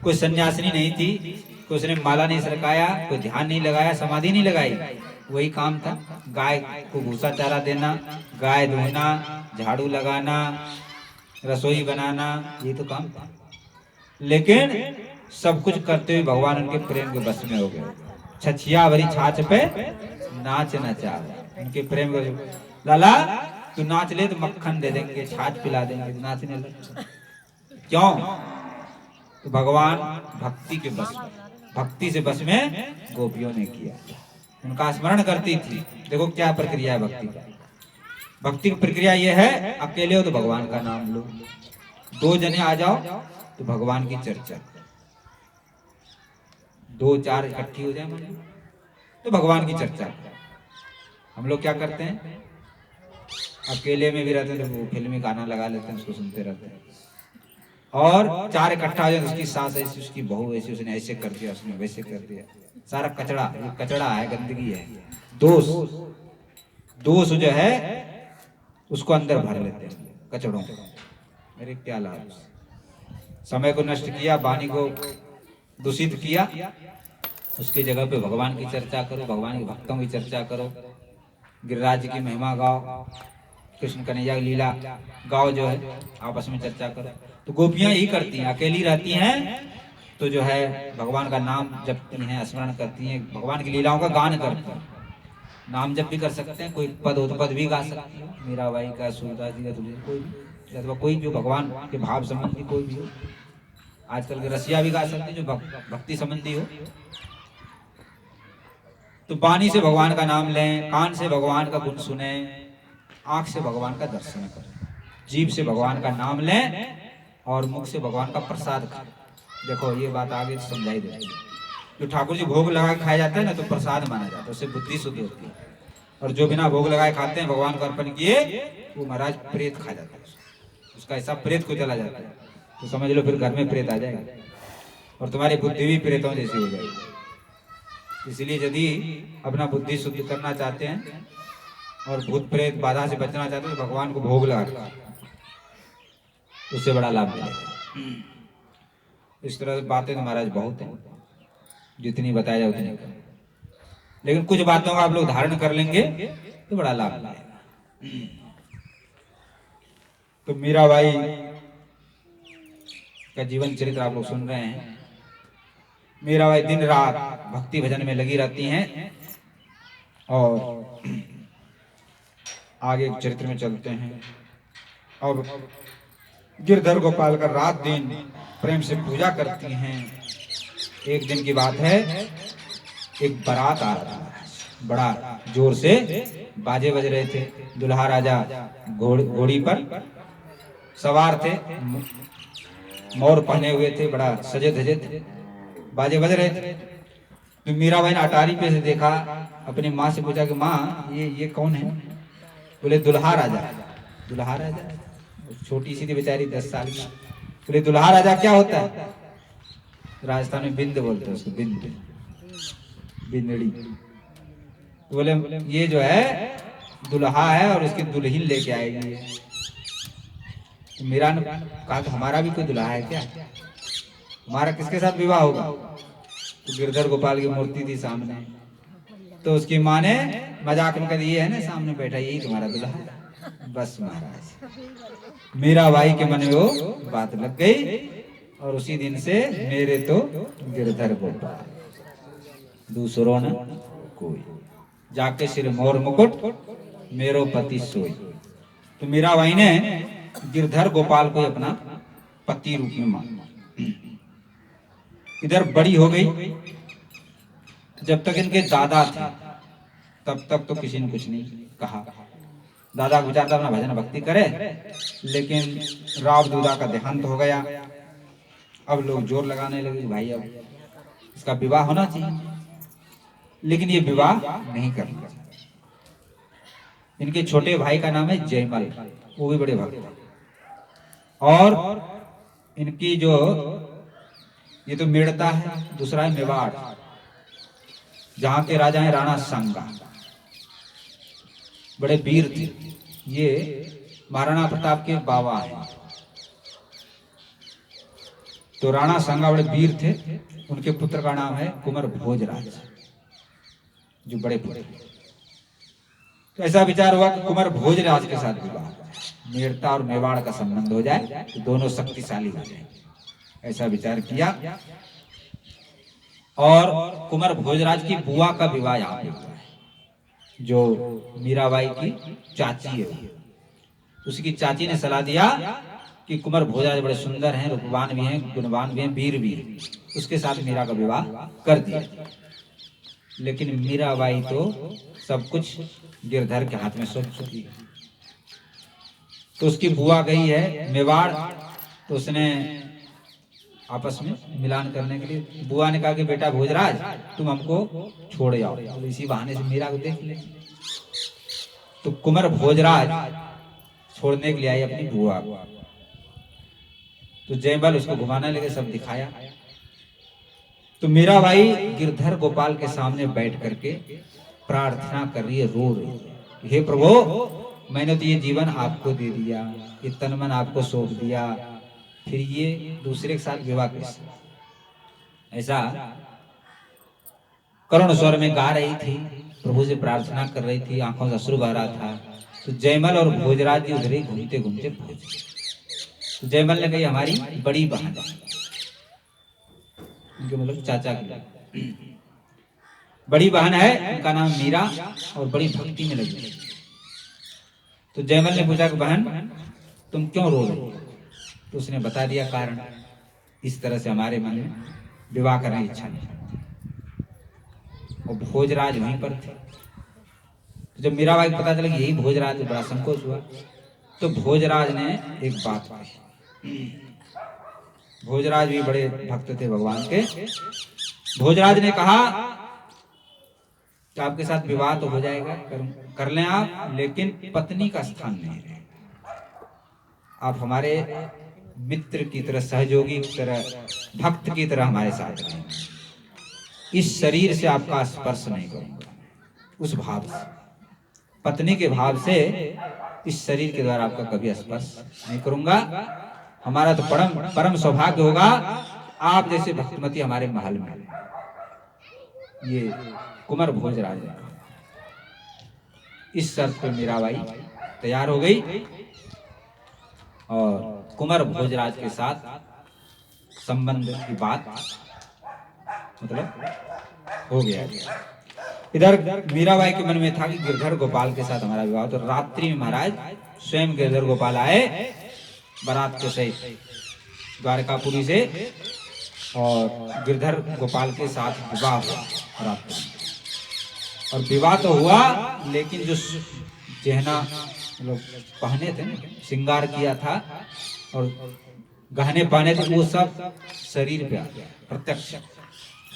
कोई सन्यासिनी नहीं थी, कोई उसने माला नहीं सरकाया, कोई ध्यान नहीं लगाया, समाधि नहीं लगाई, वही काम था। गाय को भूसा चारा देना, गाय धोना, झाड़ू लगाना, रसोई बनाना, ये तो काम था। लेकिन सब कुछ करते हुए भगवान उनके प्रेम के बस में हो गए। छछिया भरी छाछ पे नाच नचा, उनके प्रेम को, लाला तू नाच ले तो मक्खन दे देंगे, छाछ पिला देंगे, नाचने लगे। क्यों? तो भगवान भक्ति के बस में, भक्ति से बस में गोपियों ने किया, उनका स्मरण करती थी। देखो क्या प्रक्रिया है भक्ति का। भक्ति की प्रक्रिया यह है, अकेले हो तो भगवान का नाम लो, 2 जने आ जाओ तो भगवान की चर्चा, दो चार इकट्ठी हो जाए मन में, तो भगवान की चर्चा। हम लोग क्या करते हैं, अकेले में भी रहते हैं तो वो फिल्मी गाना लगा लेते हैं, उसको सुनते रहते हैं। और चार इकट्ठा हो जाए तो उसकी सास ऐसी, उसकी बहू ऐसी, उसने ऐसे कर दिया, उसने वैसे कर दिया, सारा कचड़ा, ये कचड़ा है, गंदगी है, दोष दोष जो है उसको अंदर भर लेते हैं कचड़ों को। मेरे क्या लाभ, समय को नष्ट किया, वाणी को दूषित किया। उसकी जगह पे भगवान की चर्चा करो, भगवान के भक्तों की चर्चा करो, गिरिराज जी की महिमा गाओ, कृष्ण कन्हैया की लीला गाओ, जो है आपस में चर्चा करो। तो गोपियां यही करती हैं, अकेली रहती हैं तो जो है भगवान का नाम जपती हैं, स्मरण करती हैं, भगवान की लीलाओं का गान करती हैं। नाम जप भी कर सकते हैं, कोई पद हो तो पद भी गा सकती है, मीराबाई का, सूरदास जी का, तुलसी, कोई भी, अथवा कोई जो भगवान के भाव संबंधी कोई भी हो। आजकल के रसिया भी गा सकते हैं जो भक्ति संबंधी हो। तो वाणी से भगवान का नाम लें, कान से भगवान का गुण सुने, आंख से भगवान का दर्शन करें, जीभ से भगवान का नाम लें और मुख से भगवान का प्रसाद खाएं। देखो ये बात आगे समझाई देती है। जो ठाकुर जी भोग लगा खाया जाता है ना, तो प्रसाद माना जाता है, उससे बुद्धि शुद्ध होती है। और जो बिना भोग लगाए खाते हैं, भगवान को अर्पण किए, वो महाराज प्रेत खा जाता है, उसका ऐसा प्रेत को चला जाता है। तो समझ लो फिर घर में प्रेत आ जाएगा और तुम्हारी बुद्धि भी प्रेतों जैसी हो जाएगी। इसलिए यदि अपना बुद्धि शुद्ध करना चाहते हैं और भूत प्रेत बाधा से बचना चाहते हैं, तो भगवान को भोग लगा, उससे बड़ा लाभ मिलेगा। इस तरह से बातें तो महाराज बहुत हैं, जितनी बताया जाए उतनी कम, लेकिन कुछ बातों का आप लोग धारण कर लेंगे तो बड़ा लाभ मिलेगा। तो मीराबाई का जीवन चरित्र आप लोग सुन रहे हैं। मीराबाई दिन रात भक्ति भजन में लगी रहती हैं। और आगे चरित्र में चलते हैं। और गिरधर गोपाल का रात दिन प्रेम से पूजा करती हैं। एक दिन की बात है, एक बारात आ रहा था, बड़ा जोर से बाजे बज रहे थे। दुल्हा राजा घोड़ी पर सवार थे, मोर पहने हुए थे, बड़ा सजे धजे थे, बाजे बज रहे थे। तो मीराबाई ने अटारी पे से देखा, अपनी माँ से पूछा कि माँ ये कौन है? बोले दुल्हा राजा। दुल्हा राजा, छोटी सी थी बेचारी 10 साल की। बोले दुल्हा राजा क्या होता है? राजस्थान में बिंद बोलते हैं उसको, बिंद, बिंदड़ी। बोले ये जो है दुल्हा है और इसकी दुल्हन लेके आएगी। तो मीरा ने कहा कि हमारा भी कोई दुल्हा है क्या? हमारा किसके साथ विवाह होगा? तो गिरधर गोपाल की मूर्ति थी सामने। तो उसकी माँ ने मजाक में कहा ये है ना सामने बैठा, यही तुम्हारा दुल्हा है। बस महाराज मीराबाई के मन में वो बात लग गई और उसी दिन से मेरे तो गिरधर गोपाल, दूसरों ने कोई, जाके सिर मोर मुकुट मेरो पति सोई। तो मीराबाई ने गिरधर गोपाल को अपना पति रूप में माना। इधर बड़ी हो गई, जब तक इनके दादा थे तब तक तो किसी ने कुछ नहीं कहा। दादा को विचार था अपना भजन भक्ति करे, लेकिन राव दूधा का देहांत हो गया। अब लोग जोर लगाने लगे भाई अब इसका विवाह होना चाहिए, लेकिन ये विवाह नहीं करना। इनके छोटे भाई का नाम है जयमल, वो भी बड़े भक्त। और इनकी जो ये तो मेड़ता है, दूसरा है मेवाड़, जहां के राजा हैं राणा सांगा, बड़े वीर थे। ये महाराणा प्रताप के बाबा हैं। तो राणा सांगा बड़े वीर थे। उनके पुत्र का नाम है कुंवर भोजराज, जो बड़े पुत्र। तो ऐसा विचार हुआ कि कुंवर भोजराज के साथ विवाह, मेड़ता और मेवाड़ का संबंध हो जाए तो दोनों शक्तिशाली हो जाए, ऐसा विचार किया। और कुंवर भोजराज की बुआ का विवाह यहाँ पे हुआ है, जो मीराबाई की चाची है। उसकी चाची ने सलाह दिया कि कुंवर भोजराज बड़े सुंदर हैं, रूपवान भी हैं, गुणवान भी हैं, वीर भी हैं, उसके साथ मीरा का विवाह कर दिया। लेकिन मीराबाई तो सब कुछ गिरधर के हाथ में सौंप चुकी है। तो उसकी बुआ गई है मेवाड़, तो उसने आपस में मिलान करने के लिए। बुआ ने कहा कि बेटा भोजराज तुम हमको छोड़ जाओ, तो इसी बहाने से मीरा को देख ले। तो कुंवर भोजराज छोड़ने के लिए आई अपनी बुआ को। तो जयमल उसको घुमाने लगे, सब दिखाया। तो मीराबाई गिरधर गोपाल के सामने बैठ करके प्रार्थना कर रही है, रो रही है, हे प्रभु मैंने तो ये जीवन आपको दे दिया, ये तन मन आपको सौंप दिया, फिर ये दूसरे के साथ विवाह कैसे? ऐसा करुण स्वर में गा रही थी, प्रभु से प्रार्थना कर रही थी, आंखों से अश्रु बह रहा था। तो जयमल और भोजराज जी उधर ही घूमते घूमते पहुंच गए। तो जयमल ने कही हमारी बड़ी बहन है, उनके मतलब चाचा की बड़ी बहन है, उनका नाम मीरा और बड़ी भक्ति में लगी। तो जयमल ने पूछा कि बहन तुम क्यों रो रही हो? तो उसने बता दिया कारण, इस तरह से हमारे मन में विवाह करने की इच्छा नहीं। और भोजराज वहीं पर थे। तो जब मीराबाई को पता चला कि यही भोजराज, बड़ा संकोच हुआ। तो भोजराज ने एक बात कही, भोजराज भी बड़े भक्त थे भगवान के। भोजराज ने कहा कि आपके साथ विवाह तो हो जाएगा, कर लें आप, लेकिन पत्नी का स्थान नहीं रहेगा। आप हमारे मित्र की तरह, सहयोगी की तरह, भक्त की तरह हमारे साथ रहेंगे। इस शरीर से आपका स्पर्श नहीं करूंगा, उस भाव से, पत्नी के भाव से इस शरीर के द्वारा आपका कभी स्पर्श नहीं करूंगा। हमारा तो परम सौभाग्य होगा आप जैसे भक्तिमती हमारे महल में। ये कुंवर भोजराज है। इस शर्त पे मीराबाई तैयार हो गई और कुंवर भोजराज के साथ संबंध की बात मतलब हो गया। इधर मीराबाई के मन में था कि गिरधर गोपाल के साथ हमारा विवाह। तो रात्रि में महाराज स्वयं गिरधर गोपाल आए बारात के सहित द्वारकापुरी से, और गिरधर गोपाल के साथ विवाह हुआ रात्रि में। और विवाह तो हुआ, लेकिन जो गहना लोग पहने थे ना, श्रृंगार किया था और गहने पहने थे, वो सब शरीर पे आ गया। प्रत्यक्ष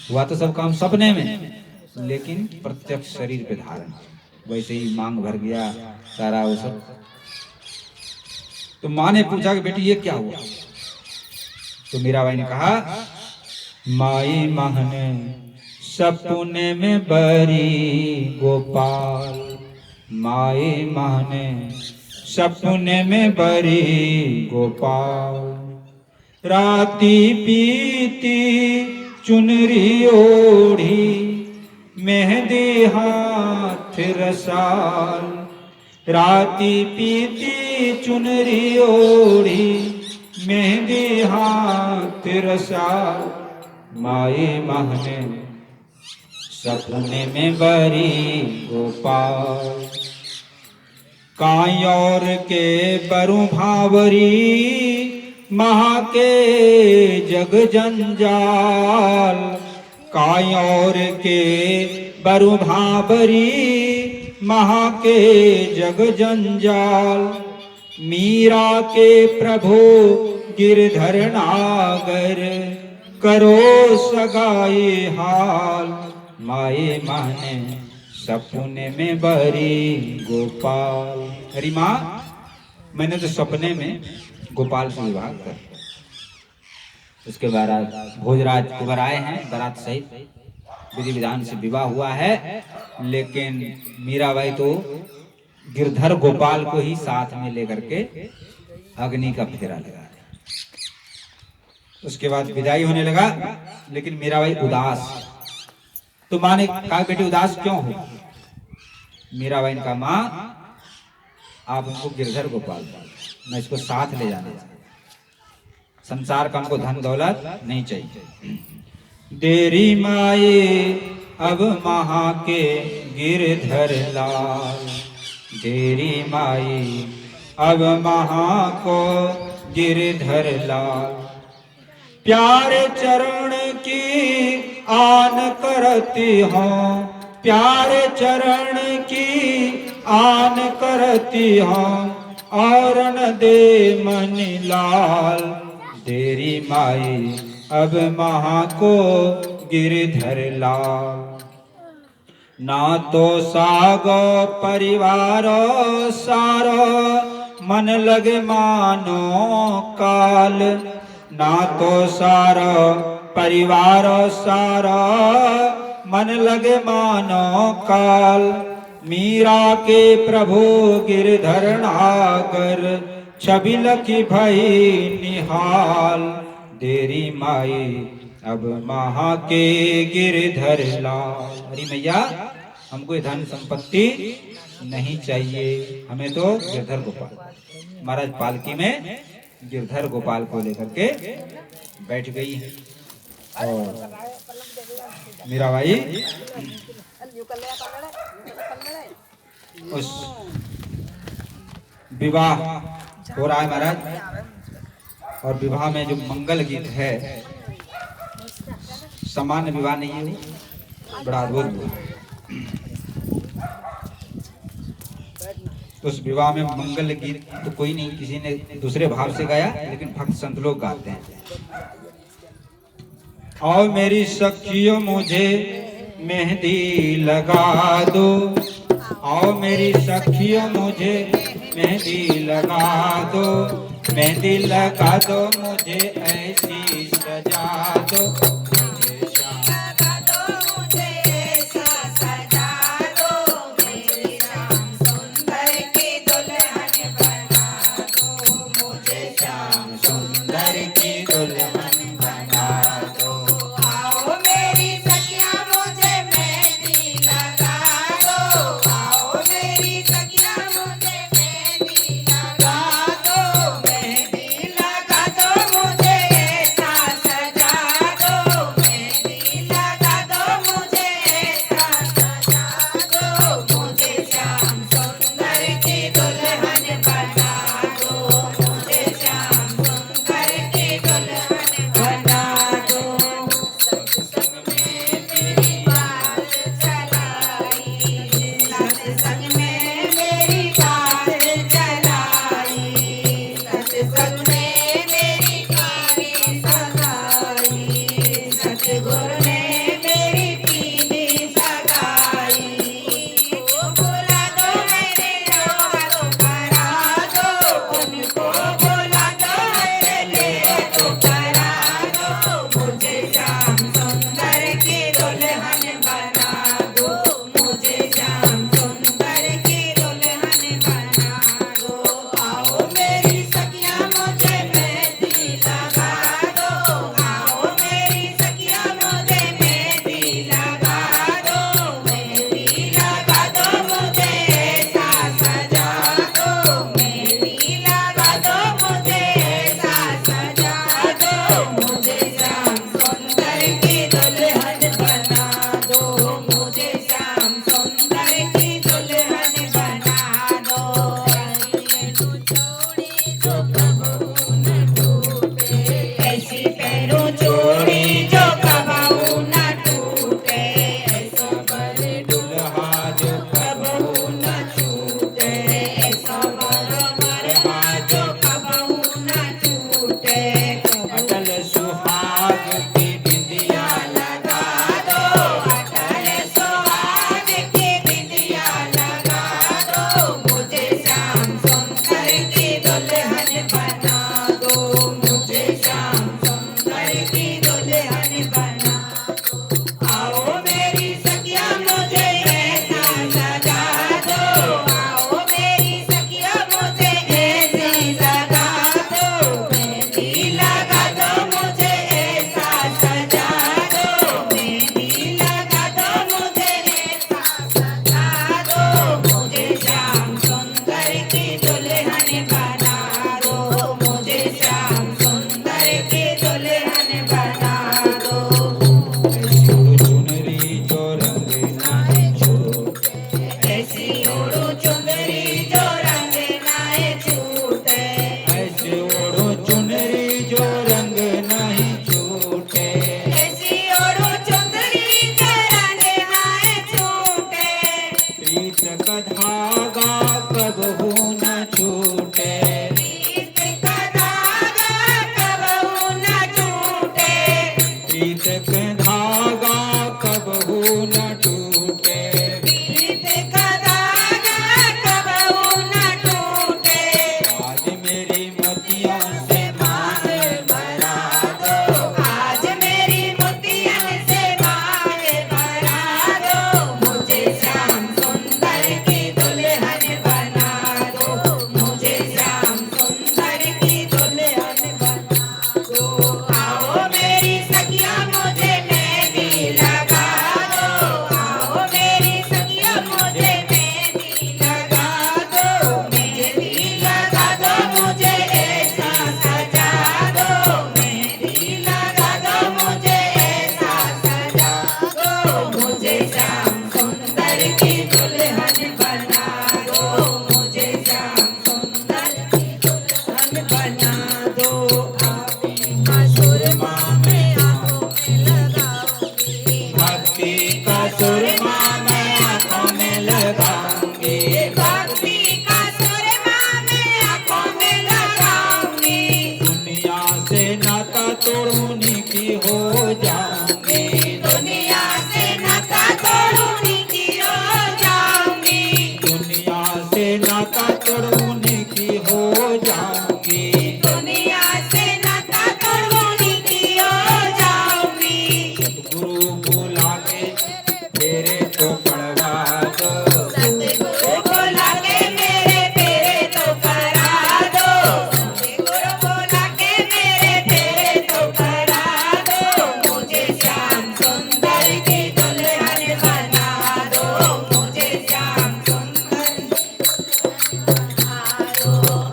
हुआ तो सब काम सपने में, लेकिन प्रत्यक्ष शरीर पे धारण। वैसे ही मांग भर गया सारा वो सब। तो माँ ने पूछा कि बेटी ये क्या हुआ? तो मीराबाई ने कहा माई महने सपने में बरी गोपाल, माई महने सपने में बरी गोपाल, राती पीती चुनरी ओढ़ी मेहंदी हाथ रसाल, राती पीती चुनरी ओढ़ी मेहंदी हाथ रसाल, माए महने सपने में बरी गोपाल, काई और के बरु भावरी महा के जग जंजाल, काई और के बरु भावरी महा के जग जंजाल, मीरा के प्रभु गिरधर नागर करो सगाई हाल, माए माने सपने में बरी गोपाल। अरे माँ, मैंने तो सपने में गोपाल से विवाह कर। उसके बाद भोजराज कुंवर आए हैं बारात सहित, विधि विधान से विवाह हुआ है, लेकिन मीराबाई तो गिरधर गोपाल को ही साथ में लेकर के अग्नि का फेरा लगा। उसके बाद विदाई होने लगा, लेकिन मीराबाई उदास। तो माँ ने कहा बेटी उदास क्यों हो? मीराबाई ने कहा माँ आप हमको गिरधर गोपाल, मैं इसको साथ ले जाना चाहिए, संसार का हमको धन दौलत नहीं चाहिए। देरी माए अब महा के गिरधर लाल, देरी माई अब महा को गिरधर लाल, प्यारे चरण की आन करती हूँ, प्यारे चरण की आन करती हूँ, और न दे मनी लाल, तेरी माई अब महा को गिरधर लाल। ना तो सागो परिवारो सारो, मन लगे मानो काल। ना तो सारो परिवारो सारो, मन लगे मानो काल। मीरा के प्रभु गिरधर नागर, छवि लखी भई निहाल। देरी माई अब महा के गिरधर लाल। अरे मैया, हमको ये धन संपत्ति नहीं चाहिए, हमें तो गिरधर गोपाल। महाराज पालकी में गिरधर गोपाल को लेकर के बैठ गई है। और मीराबाई उस विवाह हो रहा है महाराज, और विवाह में जो मंगल गीत है, सामान्य विवाह नहीं है, बड़ा अद्भुत। उस विवाह में मंगल गीत तो कोई नहीं, किसी ने दूसरे भाव से गाया, लेकिन भक्त संत लोग गाते हैं। आओ मेरी सखियों मुझे मेहंदी लगा दो, आओ मेरी सखियों मुझे मेहंदी लगा दो, मेहंदी लगा दो मुझे ऐसी सजा दो।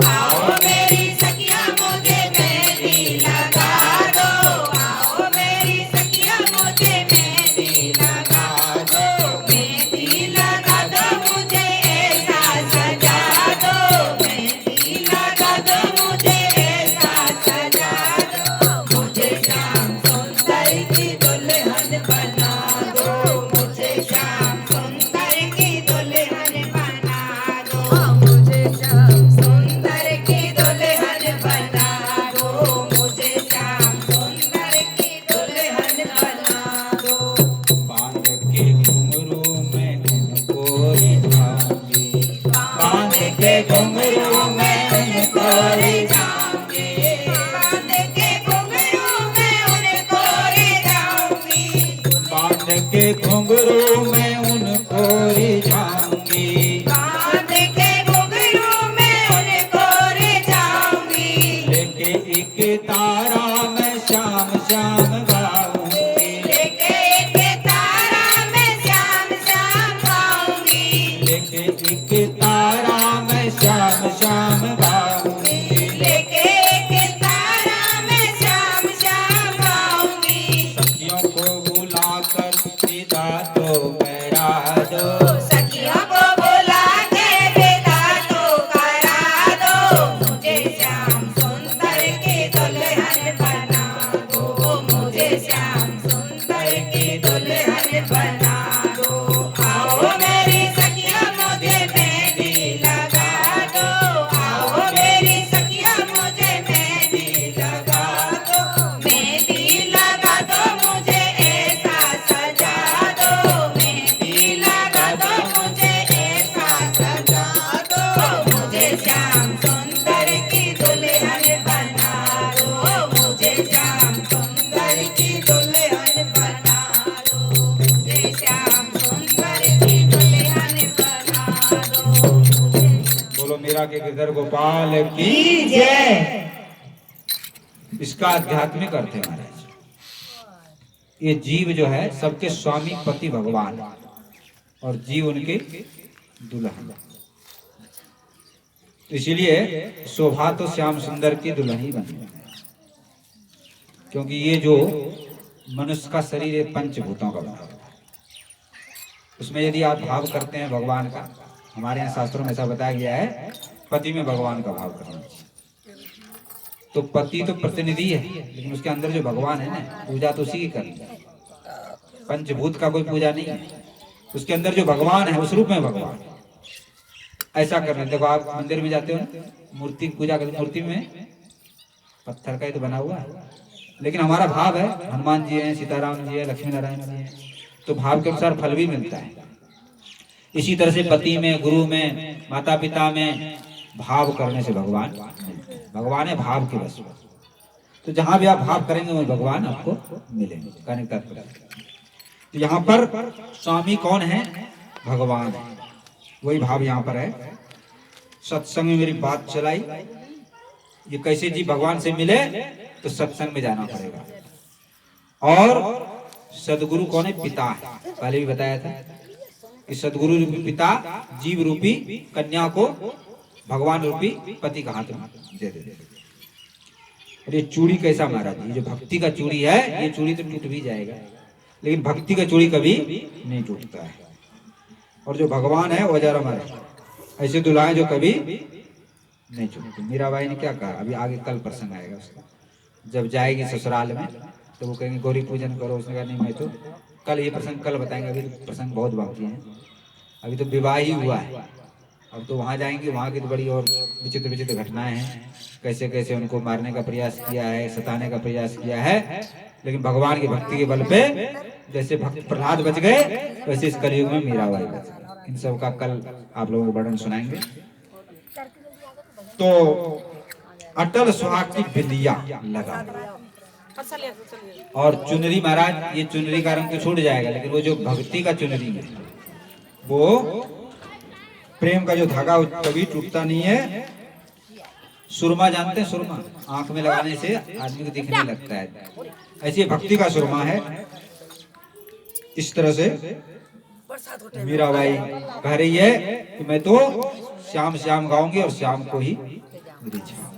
आओ मेरी सखिया मुझे मेहंदी लगा दो, आओ मेरी सखिया मुझे मेहंदी लगा दो, मेहंदी लगा दो मुझे ऐसा सजा दो, मेहंदी लगा दो मुझे ऐसा सजा दो, मुझे श्याम सुंदर की दुल्हन बना दो, मुझे श्याम सुंदर की दुल्हन बना दो, मुझे श्याम सुंदर की दुल्हन बना दो, मुझे श्याम सुंदर की दुल्हन बना दो। बांध के घुंघरू में उनको रिझाऊंगी, बांध के घुंघरू में उनको रिझाऊंगी, बांध के घुंघरू में उनको रिझाऊंगी, बांध के घुंघरू में उनको रिझाऊंगी, बांध के घुंघरू में उनको रिझाऊंगी, लेके एक तारा मैं श्याम श्याम गाऊंगी, लेके एक तारा मैं श्याम श्याम गाऊंगी, लेके एक तारा मैं श्याम श्याम गाऊंगी, लेके एक तारा मैं श्याम श्याम गाऊंगी, सखियों को बुलाकर विदा तो करा दो, सखियों को बुला के विदा तो करा दो, मुझे श्याम सुंदर की दुल्हन बना दो, मुझे श्याम सुंदर की दुल्हन बना दो, आओ मेरी सखिया मुझे मेहंदी लगा दो, आओ मेरी सखिया मुझे मेहंदी लगा दो, मेहंदी लगा दो मुझे ऐसा सजा दो, मेहंदी लगा दो मुझे ऐसा सजा दो, मुझे श्याम सुंदर की दुल्हन बना दो, मुझे श्याम सुंदर की दुल्हन बना दो, मुझे श्याम सुंदर की दुल्हन बना दो। बोलो मेरा के गिरधर गोपाल की जय। इसका आध्यात्मिक अर्थ है महाराज। ये जीव जो है सबके स्वामी पति भगवान और जीव उनके दुल्हन, तो इसीलिए शोभा तो श्याम सुंदर की दुल्हन ही बनी है, क्योंकि ये जो मनुष्य का शरीर है पंचभूतों का बना हुआ है। उसमें यदि आप भाव करते हैं भगवान का, हमारे यहाँ शास्त्रों में ऐसा बताया गया है पति में भगवान का भाव करना चाहिए। तो पति तो प्रतिनिधि है, लेकिन उसके अंदर जो भगवान है ना, पूजा तो उसी की करनी है। पंचभूत का कोई पूजा नहीं है, उसके अंदर जो भगवान है उस रूप में भगवान ऐसा करना। देखो आप मंदिर में जाते हो ना, मूर्ति पूजा करते, मूर्ति में पत्थर का ही तो बना हुआ है, लेकिन हमारा भाव है हनुमान जी हैं, सीताराम जी है, लक्ष्मी नारायण जी हैं, तो भाव के अनुसार फल भी मिलता है। इसी तरह से पति में, गुरु में, माता पिता में भाव करने से भगवान मिलते हैं। भगवान है भाव के बस। तो जहां भी आप भाव करेंगे वही भगवान आपको मिलेंगे। कहने का तात्पर्य तो यहाँ पर स्वामी कौन है? भगवान है। वही भाव यहाँ पर है। सत्संग में मेरी बात चलाई, ये कैसे जी भगवान से मिले, तो सत्संग में जाना पड़ेगा। और सदगुरु कौन है? पिता है। पहले भी बताया था कि सदगुरु रूपी पिता जीव रूपी कन्या को भगवान रूपी पति का हाथ में दे दे। और ये चूड़ी कैसा महाराज, ये जो भक्ति का चूड़ी है, ये चूड़ी तो टूट भी जाएगा, लेकिन भक्ति का चूड़ी कभी नहीं टूटता है। और जो भगवान है वो जरा हमारे ऐसे दुल्हा जो कभी नहीं टूटते। मीराबाई ने क्या कहा, अभी आगे कल प्रसंग आएगा उसका, जब जाएगी ससुराल में तो वो कहेंगे गौरी पूजन करो। उसने कहा नहीं, मैं तो कल ये प्रसंग कल बताएंगे, अभी तो प्रसंग बहुत बाकी है, अभी तो विवाह ही हुआ है। अब तो वहाँ जाएंगे, वहाँ की तो बड़ी और विचित्र विचित्र घटनाएं हैं, कैसे कैसे उनको मारने का प्रयास किया है, सताने का प्रयास किया है। लेकिन भगवान की भक्ति के बल पे जैसे भक्त प्रहलाद बच गए, वैसे इस कलयुग में मीराबाई बच गई। इन सब का कल आप लोगों को वर्णन सुनाएंगे। तो अटल सुहाग की बिंदिया लगा और चुनरी, महाराज ये चुनरी का रंग तो छूट जाएगा, लेकिन वो जो भक्ति का चुनरी है, वो प्रेम का जो धागा कभी टूटता नहीं है। सुरमा जानते हैं? सुरमा आंख में लगाने से आदमी को दिखने लगता है, ऐसी भक्ति का सुरमा है। इस तरह से मीराबाई कह रही है कि मैं तो श्याम श्याम गाओगे और श्याम को ही रिझाओगे।